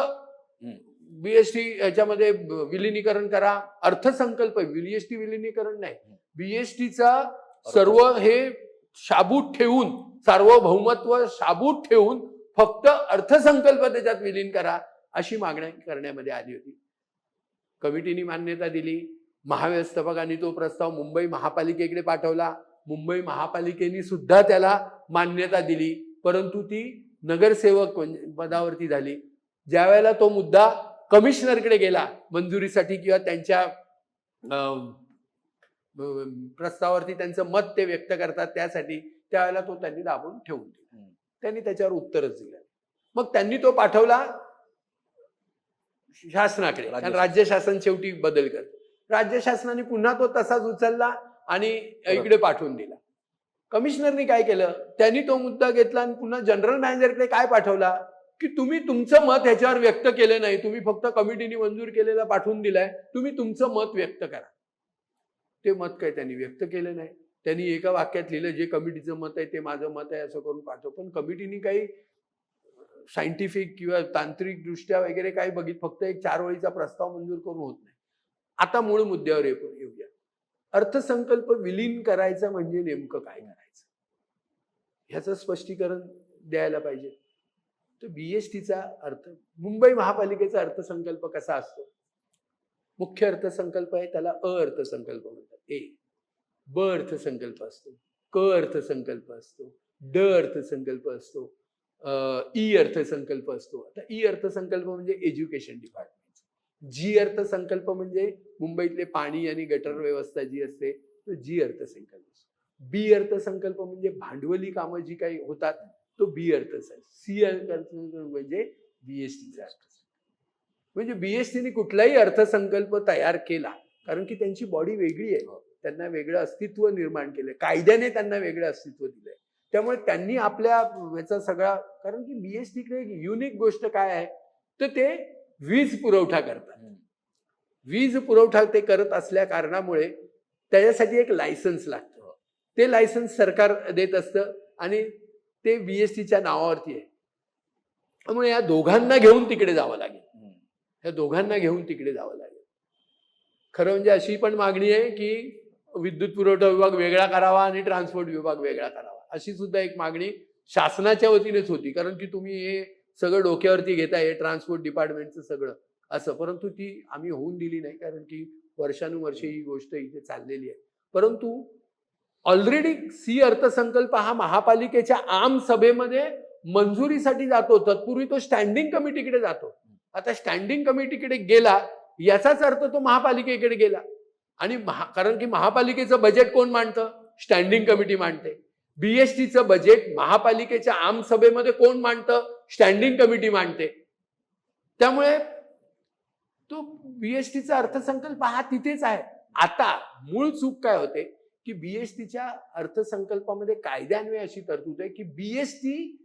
बीएसटी याच्यामध्ये विलिनीकरण करा, अर्थसंकल्प, बीएसटी विलिनीकरण नाही, बीएसटीचा सर्व हे शाबूत ठेवून, सार्वभौमत्व शाबूत ठेवून फक्त अर्थसंकल्प त्याच्यात विलीन करा अशी मागणी करण्यामध्ये आली होती. कमिटीने मान्यता दिली. महाव्यवस्थापकांनी तो प्रस्ताव मुंबई महापालिकेकडे पाठवला. मुंबई महापालिकेने सुद्धा त्याला मान्यता दिली, परंतु ती नगरसेवक पदावरती झाली. ज्या वेळेला तो मुद्दा कमिशनरकडे गेला मंजुरीसाठी किंवा त्यांच्या प्रस्तावावरती त्यांचं मत ते व्यक्त करतात त्यासाठी, त्यावेळेला तो त्यांनी दाबून ठेवून दिला. त्यांनी त्याच्यावर उत्तरच दिलं. मग त्यांनी तो पाठवला शासनाकडे, कारण राज्य शासन शेवटी बदल करतं. राज्य शासनाने पुन्हा तो तसाच उचलला आणि इकडे पाठवून दिला. कमिशनरने काय केलं, त्यांनी तो मुद्दा घेतला आणि पुन्हा जनरल मॅनेजरकडे काय पाठवला की तुम्ही तुमचं मत ह्याच्यावर व्यक्त केलं नाही, तुम्ही फक्त कमिटीने मंजूर केलेला पाठवून दिलाय, तुम्ही तुमचं मत व्यक्त करा. ते मत काय त्यांनी व्यक्त केलं नाही. त्यांनी एका वाक्यात लिहिलं, जे कमिटीचं मत आहे ते माझं मत आहे असं करून पाठव. पण कमिटीने काही सायंटिफिक किंवा तांत्रिक दृष्ट्या वगैरे काही फक्त एक 4 ओळीचा प्रस्ताव मंजूर करून होत नाही. आता मूळ मुद्द्यावर येऊया. अर्थसंकल्प विलीन करायचा म्हणजे नेमकं काय करायचं ह्याचं स्पष्टीकरण द्यायला पाहिजे. तर बीएसटीचा अर्थ, मुंबई महापालिकेचा अर्थसंकल्प कसा असतो? मुख्य अर्थसंकल्प आहे, त्याला अर्थसंकल्प म्हणतात. ब अर्थसंकल्प असतो, क अर्थसंकल्प असतो, ड अर्थसंकल्प असतो, ई अर्थसंकल्प असतो. आता ई अर्थसंकल्प म्हणजे एज्युकेशन डिपार्टमेंट. जी अर्थसंकल्प म्हणजे मुंबईतले पाणी आणि गटर व्यवस्था जी असते तो जी अर्थसंकल्प असतो. बी अर्थसंकल्प म्हणजे भांडवली कामं जी काही होतात तो बी अर्थसंकल्प. सी अर्थसंकल्प म्हणजे बीएसटीचा अर्थसंकल्प. म्हणजे बीएसटीने कुठलाही अर्थसंकल्प तयार केला, कारण की त्यांची बॉडी वेगळी आहे, त्यांना वेगळं अस्तित्व निर्माण केलंय, कायद्याने त्यांना वेगळं अस्तित्व दिलंय. त्यामुळे त्यांनी आपल्या ह्याचा सगळा, कारण की बीएसटीकडे एक युनिक गोष्ट काय आहे तर ते वीज पुरवठा करतात. वीज पुरवठा ते करत असल्या कारणामुळे त्याच्यासाठी एक लायसन्स लागतं. ते लायसन्स सरकार देत असतं आणि ते बीएसटीच्या नावावरती आहे. त्यामुळे या दोघांना घेऊन तिकडे जावं लागेल. या दोघांना घेऊन तिकडे जावं लागेल. खरं म्हणजे अशी पण मागणी आहे की विद्युत पुरवठा विभाग वेगळा करावा आणि ट्रान्सपोर्ट विभाग वेगळा करावा, अशी सुद्धा एक मागणी शासनाच्या वतीनेच होती. कारण की तुम्ही हे सगळं डोक्यावरती घेताय ट्रान्सपोर्ट डिपार्टमेंटचं सगळं असं, परंतु ती आम्ही होऊन दिली नाही, कारण की वर्षानुवर्षे ही गोष्ट इथे चाललेली आहे. परंतु ऑलरेडी सी अर्थसंकल्प हा महापालिकेच्या आम सभेमध्ये मंजुरीसाठी जातो, तत्पूर्वी तो स्टँडिंग कमिटीकडे जातो. आता स्टँडिंग कमिटीकडे गेला याचाच अर्थ तो महापालिकेकडे गेला. आणि कारण की महापालिकेचं बजेट कोण मांडतं? स्टँडिंग कमिटी मांडते. बीएसटीचं बजेट महापालिकेच्या आम सभेमध्ये कोण मांडतं? स्टँडिंग कमिटी मांडते. त्यामुळे तो बीएसटीचा अर्थसंकल्प हा तिथेच आहे. आता मूळ चूक काय होते की बीएसटीच्या अर्थसंकल्पामध्ये कायद्यान्वये अशी तरतूद आहे की बीएसटी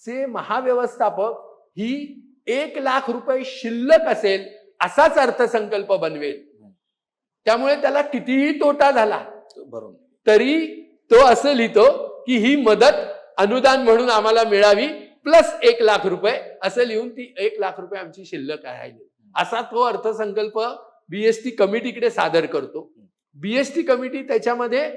चे महाव्यवस्थापक ही 1 लाख रुपये शिल्लक असेल असाच अर्थसंकल्प बनवेल. त्यामुळे त्याला कितीही तोटा झाला तरी तो असं लिहितो की ही मदत अनुदान म्हणून आम्हाला मिळावी प्लस 1 लाख रुपये असं लिहून ती 1 लाख रुपये आमची शिल्लक राहिली, असा तो अर्थसंकल्प बीएसटी कमिटीकडे सादर करतो. बीएसटी कमिटी त्याच्यामध्ये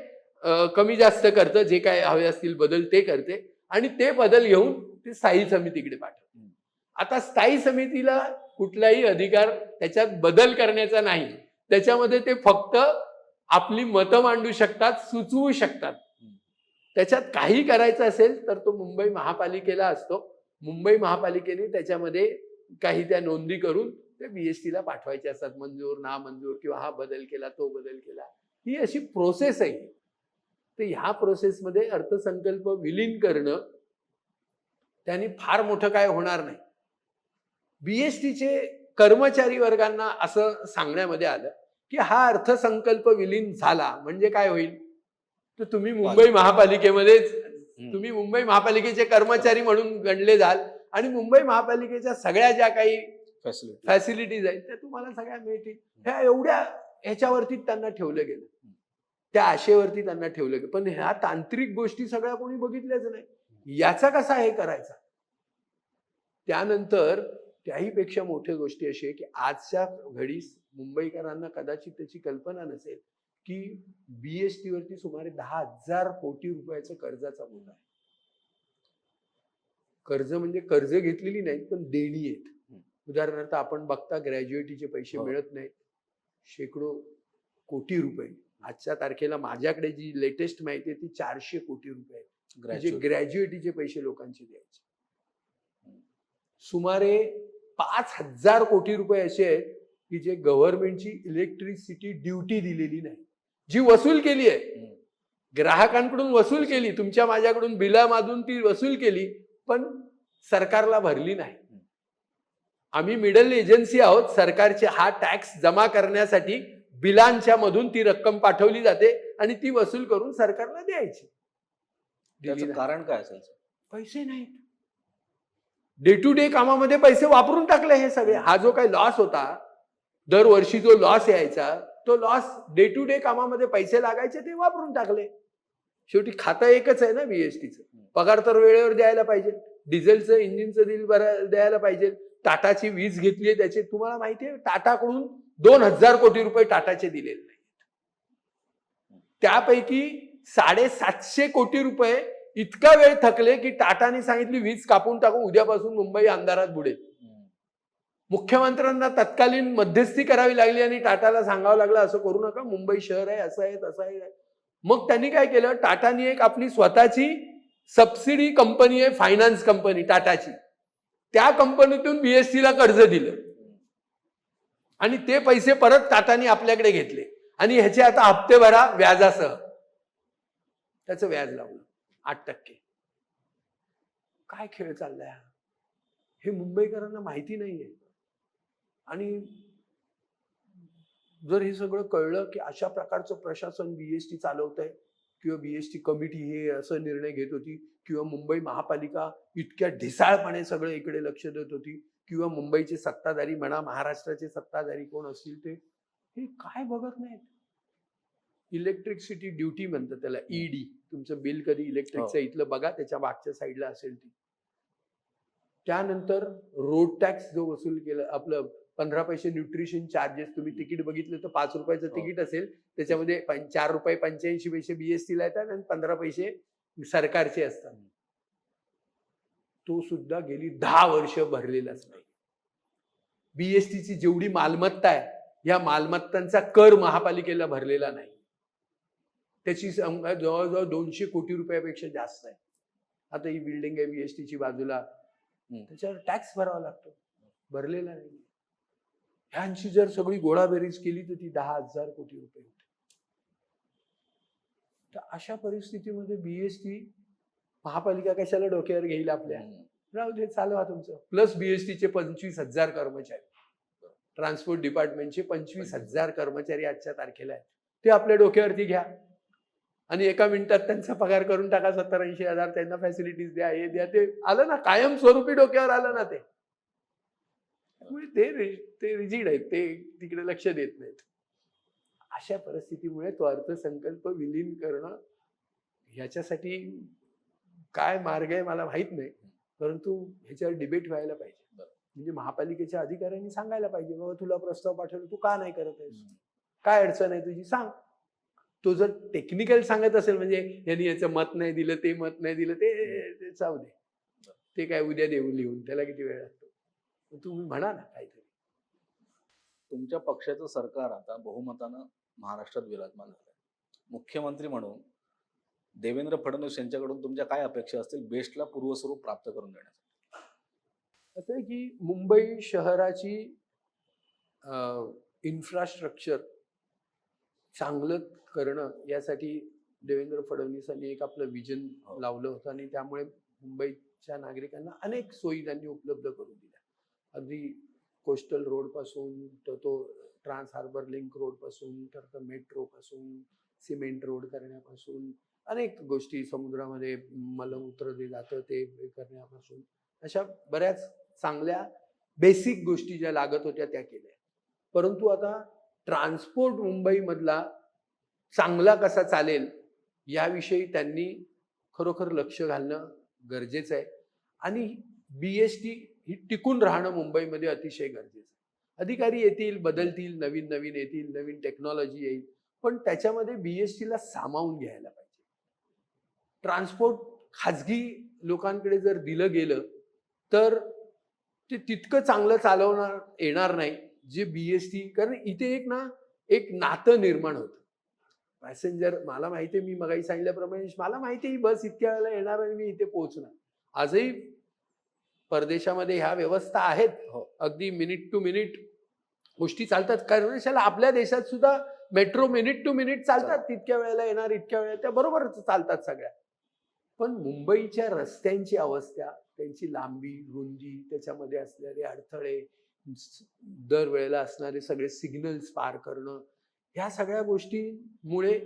कमी जास्त करतं, जे काय हवे असतील बदल ते करते आणि ते बदल घेऊन ते स्थायी समितीकडे पाठवते. आता स्थायी समितीला कुठलाही अधिकार त्याच्यात बदल करण्याचा नाही. त्याच्यामध्ये ते फक्त आपली मतं मांडू शकतात, सुचवू शकतात. त्याच्यात काही करायचं असेल तर तो मुंबई महापालिकेला असतो. मुंबई महापालिकेने त्याच्यामध्ये काही त्या नोंदी करून ते बीएसटीला पाठवायचे असतात, मंजूर नामंजूर किंवा हा बदल केला तो बदल केला, ही अशी प्रोसेस आहे. तर ह्या प्रोसेसमध्ये अर्थसंकल्प विलीन करणं त्यांनी फार मोठं काय होणार नाही. बीएसटीचे कर्मचारी वर्गांना असं सांगण्यामध्ये आलं की हा अर्थसंकल्प विलीन झाला म्हणजे काय होईल, तर तुम्ही मुंबई महापालिकेचे कर्मचारी म्हणून गणले जाल आणि मुंबई महापालिकेच्या सगळ्या ज्या काही फॅसिलिटीज आहेत त्या तुम्हाला सगळ्या मिळतील. ह्या एवढ्या ह्याच्यावरती त्यांना ठेवलं गेलं, त्या आशेवरती त्यांना ठेवलं गेलं. पण ह्या तांत्रिक गोष्टी सगळ्या कोणी बघितल्याच नाही. याचा कसा हे करायचा? त्यानंतर त्याहीपेक्षा मोठी गोष्टी अशी आहे की आजच्या घडीस मुंबईकरांना कदाचित त्याची कल्पना नसेल की बीएसटी वरती सुमारे 10,000 कोटी रुपयाचं कर्जाचा बोजा आहे. कर्ज म्हणजे कर्ज घेतलेली नाहीत पण देणी आहेत. उदाहरणार्थ आपण बघता ग्रॅज्युएटीचे पैसे मिळत नाहीत, शेकडो कोटी रुपये आजच्या तारखेला माझ्याकडे जी लेटेस्ट माहिती आहे ती 400 कोटी रुपये आहे. म्हणजे ग्रॅज्युएट. ग्रॅज्युएटीचे पैसे लोकांचे द्यायचे. सुमारे 5,000 कोटी रुपये असे आहेत की जे गव्हर्नमेंटची इलेक्ट्रिसिटी ड्युटी दिलेली नाही, जी वसूल केली आहे, ग्राहकांकडून वसूल केली, तुमच्या माझ्याकडून बिलामधून ती वसूल केली, पण सरकारला भरली नाही. आम्ही मिडल एजन्सी आहोत. सरकारचे हा टॅक्स जमा करण्यासाठी बिलांच्या मधून ती रक्कम पाठवली जाते आणि ती वसूल करून सरकारला द्यायची. त्याचं कारण काय असेल सर? पैसे नाहीत. डे टू डे कामामध्ये पैसे वापरून टाकले हे सगळे. हा जो काही लॉस होता, दरवर्षी जो लॉस यायचा, तो लॉस डे टू डे कामामध्ये पैसे लागायचे ते वापरून टाकले. शेवटी खातं एकच आहे ना बीएसटीचं. पगार तर वेळेवर द्यायला पाहिजे, डिझेलचं इंजिनचं बिल द्यायला पाहिजे, टाटाची वीज घेतली त्याचे तुम्हाला माहिती आहे टाटाकडून 2,000 कोटी रुपये टाटाचे दिलेले नाही. त्यापैकी 750 कोटी रुपये इतका वेळ थकले की टाटाने सांगितली वीज कापून टाकून उद्यापासून मुंबई अंधारात बुडेल. मुख्यमंत्र्यांना तत्कालीन मध्यस्थी करावी लागली आणि टाटाला सांगावं लागलं असं करू नका, मुंबई शहर आहे, असं आहे तसं आहे. मग त्यांनी काय केलं, टाटानी एक आपली स्वतःची सबसिडी कंपनी आहे, फायनान्स कंपनी टाटाची, त्या कंपनीतून बीएसटीला कर्ज दिलं आणि ते पैसे परत टाटानी आपल्याकडे घेतले आणि ह्याचे आता हप्ते भरा व्याजासह. त्याचं व्याज लावलं 8%. काय खेळ चाललाय हा? हे मुंबईकरांना माहिती नाहीये. आणि जर हे सगळं कळलं की अशा प्रकारचं प्रशासन बीएसटी चालवत आहे किंवा बीएसटी कमिटी हे असं निर्णय घेत होती किंवा मुंबई महापालिका इतक्या ढिसाळपणे सगळं इकडे लक्ष देत होती किंवा मुंबईचे सत्ताधारी म्हणा, महाराष्ट्राचे सत्ताधारी कोण असतील ते हे काय बघत नाहीत. इलेक्ट्रिसिटी ड्युटी म्हणतात त्याला, ईडी. तुमचं बिल कधी इलेक्ट्रिकचं इथलं बघा, त्याच्या मागच्या साईडला असेल ती. त्यानंतर रोड टॅक्स जो वसूल केला, आपलं 15 पैसे न्यूट्रिशन चार्जेस. तुम्ही तिकीट बघितलं तर 5 रुपयाचं तिकीट असेल, त्याच्यामध्ये 4 रुपये 85 पैसे बीएसटीला येतात आणि 15 पैसे सरकारचे असतात. तो सुद्धा गेली 10 वर्ष भरलेलाच नाही. बीएसटीची जेवढी मालमत्ता आहे या मालमत्तांचा कर महापालिकेला भरलेला नाही. त्याची जवळजवळ 200 कोटी रुपयापेक्षा जास्त आहे. आता ही बिल्डिंग आहे बीएसटीची बाजूला, त्याच्यावर टॅक्स भरावा लागतो, भरलेला नाही. ह्यांची जर सगळी गोळाबेरीज केली तर ती 10,000 कोटी रुपये होते. तर अशा परिस्थितीमध्ये बीएसटी महापालिका कशाला डोक्यावर घेईल आपल्या? राहू दे, चालवा तुमचं. प्लस बीएसटीचे 25,000 कर्मचारी, ट्रान्सपोर्ट डिपार्टमेंटचे 25,000 कर्मचारी आजच्या तारखेला आहेत. ते आपल्या डोक्यावरती घ्या आणि एका मिनिटात त्यांचा पगार करून टाका. 70-80 हजार त्यांना फॅसिलिटीज द्या, हे द्या. ते आलं ना, कायमस्वरूपी डोक्यावर आलं ना ते. त्यामुळे ते रिजिड आहेत, ते तिकडे लक्ष देत नाहीत. अशा परिस्थितीमुळे तो अर्थसंकल्प विलीन करणं ह्याच्यासाठी काय मार्ग आहे मला माहित नाही, परंतु ह्याच्यावर डिबेट व्हायला पाहिजे. म्हणजे महापालिकेच्या अधिकाऱ्यांनी सांगायला पाहिजे, बाबा तुला प्रस्ताव पाठवला, तू का नाही करत आहेस, काय अडचण आहे तुझी, सांग. तो जर टेक्निकल सांगत असेल, म्हणजे यांनी याचं मत नाही दिलं, ते मत नाही दिलं, ते जाऊ दे, ते काय उद्या देऊ लिहून, त्याला किती वेळ लागतो. तुम्ही म्हणा ना काहीतरी. तुमच्या पक्षाचं सरकार आता बहुमतानं महाराष्ट्रात विराजमान झालंय. मुख्यमंत्री म्हणून देवेंद्र फडणवीस यांच्याकडून तुमच्या काय अपेक्षा असतील बेस्टला पूर्वस्वरूप प्राप्त करून देण्यासाठी? असं आहे की मुंबई शहराची इन्फ्रास्ट्रक्चर चांगलं करणं यासाठी देवेंद्र फडणवीसांनी एक आपलं विजन लावलं होतं आणि त्यामुळे मुंबईच्या नागरिकांना अनेक सोयी त्यांनी उपलब्ध करून दिल्या. अगदी कोस्टल रोड पासून तर तो ट्रान्स हार्बर लिंक रोड पासून तर मेट्रो पासून सिमेंट रोड करण्यापासून अनेक गोष्टी, समुद्रामध्ये मलमूत्र जे जातं ते करण्यापासून अशा बऱ्याच चांगल्या बेसिक गोष्टी ज्या लागत होत्या त्या केल्या. परंतु आता ट्रान्सपोर्ट मुंबईमधला चांगला कसा चालेल याविषयी त्यांनी खरोखर लक्ष घालणं गरजेचं आहे आणि बीएसटी ही टिकून राहणं मुंबईमध्ये अतिशय गरजेचं आहे. अधिकारी येतील, बदलतील, नवीन नवीन येतील, नवीन टेक्नॉलॉजी येईल, पण त्याच्यामध्ये बीएसटीला सामावून घ्यायला पाहिजे. ट्रान्सपोर्ट खाजगी लोकांकडे जर दिलं गेलं तर ते तितकं चांगलं चालवणार येणार नाही जे बीएसटी. कारण इथे एक नातं निर्माण होतं. पॅसेंजर मला माहिती आहे, मी मगाही सांगितल्याप्रमाणे मला माहिती आहे ही बस इतक्या वेळेला येणार आणि मी इथे पोहोचणार. आजही परदेशामध्ये ह्या व्यवस्था आहेत. हो. अगदी मिनिट टू मिनिट गोष्टी चालतात. कारण देशाला आपल्या देशात सुद्धा मेट्रो मिनिट टू मिनिट चालतात. तितक्या वेळेला येणार, इतक्या वेळेला त्या बरोबर चालतात सगळ्या. पण मुंबईच्या रस्त्यांची अवस्था, त्यांची लांबी, रुंदी, त्याच्यामध्ये असलेले अडथळे, दरवेळेला असणारे सगळे सिग्नल्स पार करणं, ह्या सगळ्या गोष्टीमुळे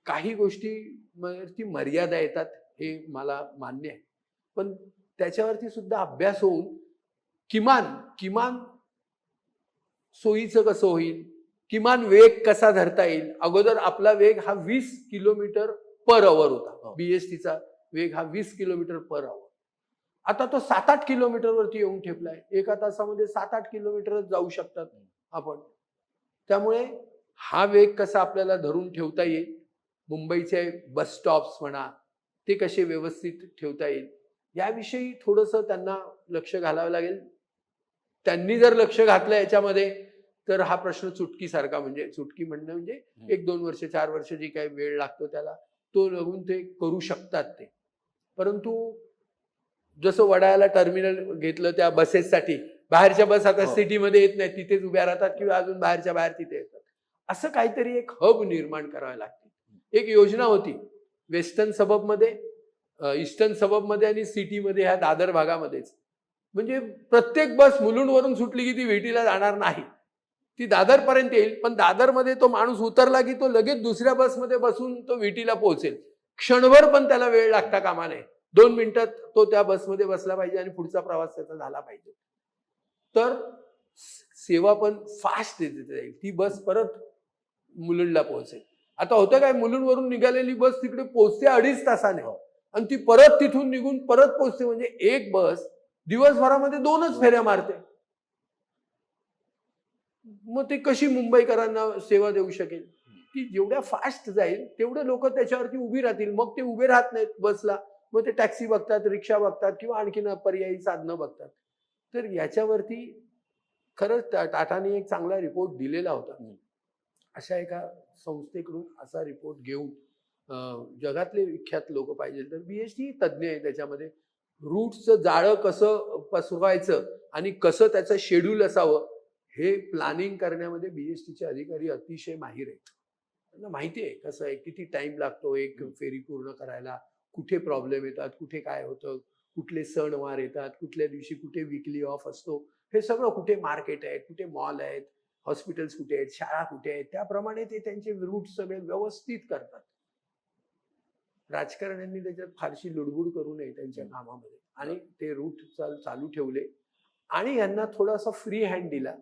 काही गोष्टी मर्यादा येतात, हे मला मान्य आहे. पण त्याच्यावरती सुद्धा अभ्यास होऊन किमान सोयीचं कसं होईल, किमान वेग कसा धरता येईल. अगोदर आपला वेग हा 20 किलोमीटर पर आवर होता. बीएसटीचा वेग हा 20 किलोमीटर पर आवर. आता तो 7-8 किलोमीटर वरती येऊन ठेपलाय. एका तासामध्ये 7-8 किलोमीटरच जाऊ शकतात आपण. त्यामुळे हा वेग कसा आपल्याला धरून ठेवता येईल, मुंबईचे बस स्टॉप्स म्हणा, ते कसे व्यवस्थित ठेवता येईल, याविषयी थोडंसं त्यांना लक्ष घालावं लागेल. त्यांनी जर लक्ष घातलं याच्यामध्ये तर हा प्रश्न चुटकीसारखा, म्हणजे चुटकी म्हणणं म्हणजे 1-2 वर्ष 4 वर्ष जी काही वेळ लागतो त्याला, तो लागून ते करू शकतात ते. परंतु जसं वडाळ्याला टर्मिनल घेतलं त्या बसेससाठी, बाहेरच्या बस आता सिटीमध्ये येत नाही, तिथेच उभ्या राहतात किंवा अजून बाहेरच्या बाहेर तिथे येतात. असं काहीतरी एक हब निर्माण करावे लागते. एक योजना होती वेस्टर्न सबबमध्ये, ईस्टर्न सबबमध्ये आणि सिटीमध्ये, ह्या दादर भागामध्येच. म्हणजे प्रत्येक बस मुलुंडवरून सुटली की ती विटीला जाणार नाही, ती दादरपर्यंत येईल. पण दादरमध्ये तो माणूस उतरला की तो लगेच दुसऱ्या बसमध्ये बसून तो विटीला पोहोचेल. क्षणभर पण त्याला वेळ लागता कामा नये. 2 मिनिटात तो त्या बसमध्ये बसला पाहिजे आणि पुढचा प्रवास त्याचा झाला पाहिजे. तर सेवा पण फास्ट देते जाईल. ती बस परत मुलुंडला पोहोचेल. आता होतं काय, मुलुंडवरून निघालेली बस तिकडे पोहोचते 2.5 तासाने आणि ती परत तिथून निघून परत पोहोचते. म्हणजे एक बस दिवसभरामध्ये 2च फेऱ्या मारते. मग ते कशी मुंबईकरांना सेवा देऊ शकेल? ती जेवढ्या फास्ट जाईल तेवढे लोक त्याच्यावरती उभी राहतील. मग ते उभे राहत नाहीत बसला, मग ते टॅक्सी बघतात, रिक्षा बघतात किंवा आणखीन पर्यायी साधनं बघतात. तर याच्यावरती खरंच टाटाने एक चांगला रिपोर्ट दिलेला होता. अशा एका संस्थेकडून असा रिपोर्ट घेऊन जगातले विख्यात लोक पाहिजे तर बीएसटी तज्ज्ञ आहे त्याच्यामध्ये. रूटचं जाळं कसं पसरवायचं आणि कसं त्याचं शेड्यूल असावं हे प्लॅनिंग करण्यामध्ये बीएसटीचे अधिकारी अतिशय माहीर आहेत. त्यांना माहिती आहे कसं आहे, किती टाइम लागतो एक फेरी पूर्ण करायला, कुठे प्रॉब्लेम येतात, कुठे काय होतं, कुठले सणवार येतात, कुठल्या दिवशी कुठे वीकली ऑफ असतो, हे सगळं, कुठे मार्केट आहेत, कुठे मॉल आहेत, हॉस्पिटल्स कुठे आहेत, शाळा कुठे आहेत, त्याप्रमाणे ते त्यांचे रूट सगळे व्यवस्थित करतात. राजकारण्यांनी त्याच्यात फारशी लुडबुड करू नये त्यांच्या कामामध्ये आणि ते रूट चालू ठेवले आणि यांना थोडासा फ्री हँड दिला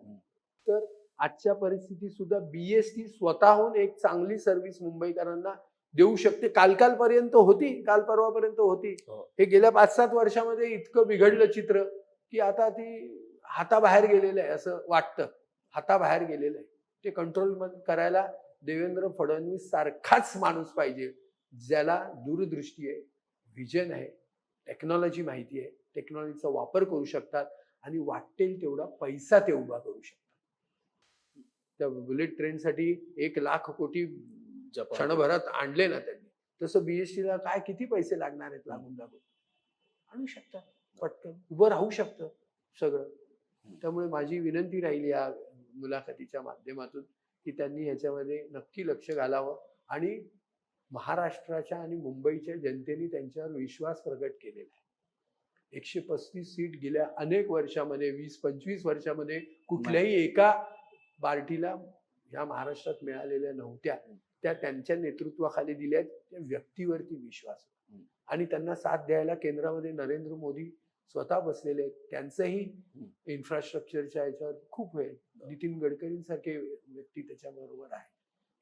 तर आजच्या परिस्थितीत सुद्धा बीएसटी स्वतःहून एक चांगली सर्व्हिस मुंबईकरांना देऊ शकते. काल परवापर्यंत होती. हे गेल्या 5-7 वर्षामध्ये इतकं बिघडलं चित्र की आता ती हाताबाहेर गेलेलं आहे असं वाटतं. हाताबाहेर गेलेलं आहे. ते कंट्रोल करायला देवेंद्र फडणवीस सारखाच माणूस पाहिजे, ज्याला दूरदृष्टी आहे, व्हिजन आहे, टेक्नॉलॉजी माहिती आहे, टेक्नॉलॉजीचा वापर करू शकतात आणि वाटेल तेवढा पैसा ते उभा करू शकतात. त्या बुलेट ट्रेनसाठी 1,00,000 कोटी क्षणभरात आणले ना त्यांनी, तसं बीएसटीला काय किती पैसे लागणार आहेत, लागून आणू शकतात, पटकन उभं राहू शकतं सगळं. त्यामुळे माझी विनंती राहिली या मुलाखतीच्या माध्यमातून की त्यांनी ह्याच्यामध्ये नक्की लक्ष घालावं आणि महाराष्ट्राच्या आणि मुंबईच्या जनतेने त्यांच्यावर विश्वास प्रगट केलेला आहे. 135 सीट गेल्या अनेक वर्षामध्ये, 20-25 वर्षामध्ये कुठल्याही एका पार्टीला ह्या महाराष्ट्रात मिळालेल्या नव्हत्या. त्या त्यांच्या नेतृत्वाखाली दिल्या. त्या व्यक्तीवरती विश्वास आणि त्यांना साथ द्यायला केंद्रामध्ये नरेंद्र मोदी स्वतः बसलेले आहेत. त्यांचंही इन्फ्रास्ट्रक्चरच्या याच्यावर खूप वेळ, नितीन गडकरींसारखे व्यक्ती त्याच्याबरोबर आहे.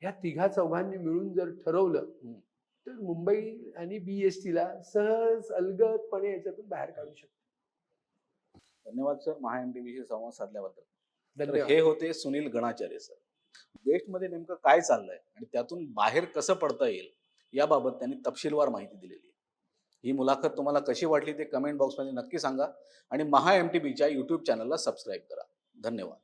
ह्या तिघा चौघांनी मिळून जर ठरवलं तर मुंबई आणि बीएसटीला सहज अलगदपणे याच्यातून बाहेर काढू शकतो. धन्यवाद सर, महाएमटीबीशी संवाद साधल्याबद्दल. धन्यवाद. हे होते सुनील गणाचार्य सर. बेस्टमध्ये नेमकं काय चाललंय आणि त्यातून बाहेर कसं पडता येईल याबाबत त्यांनी तपशीलवार माहिती दिलेली आहे. ही मुलाखत तुम्हाला कशी वाटली ते कमेंट बॉक्समध्ये नक्की सांगा आणि महाएमटीबीच्या यूट्यूब चॅनलला सबस्क्राईब करा. धन्यवाद.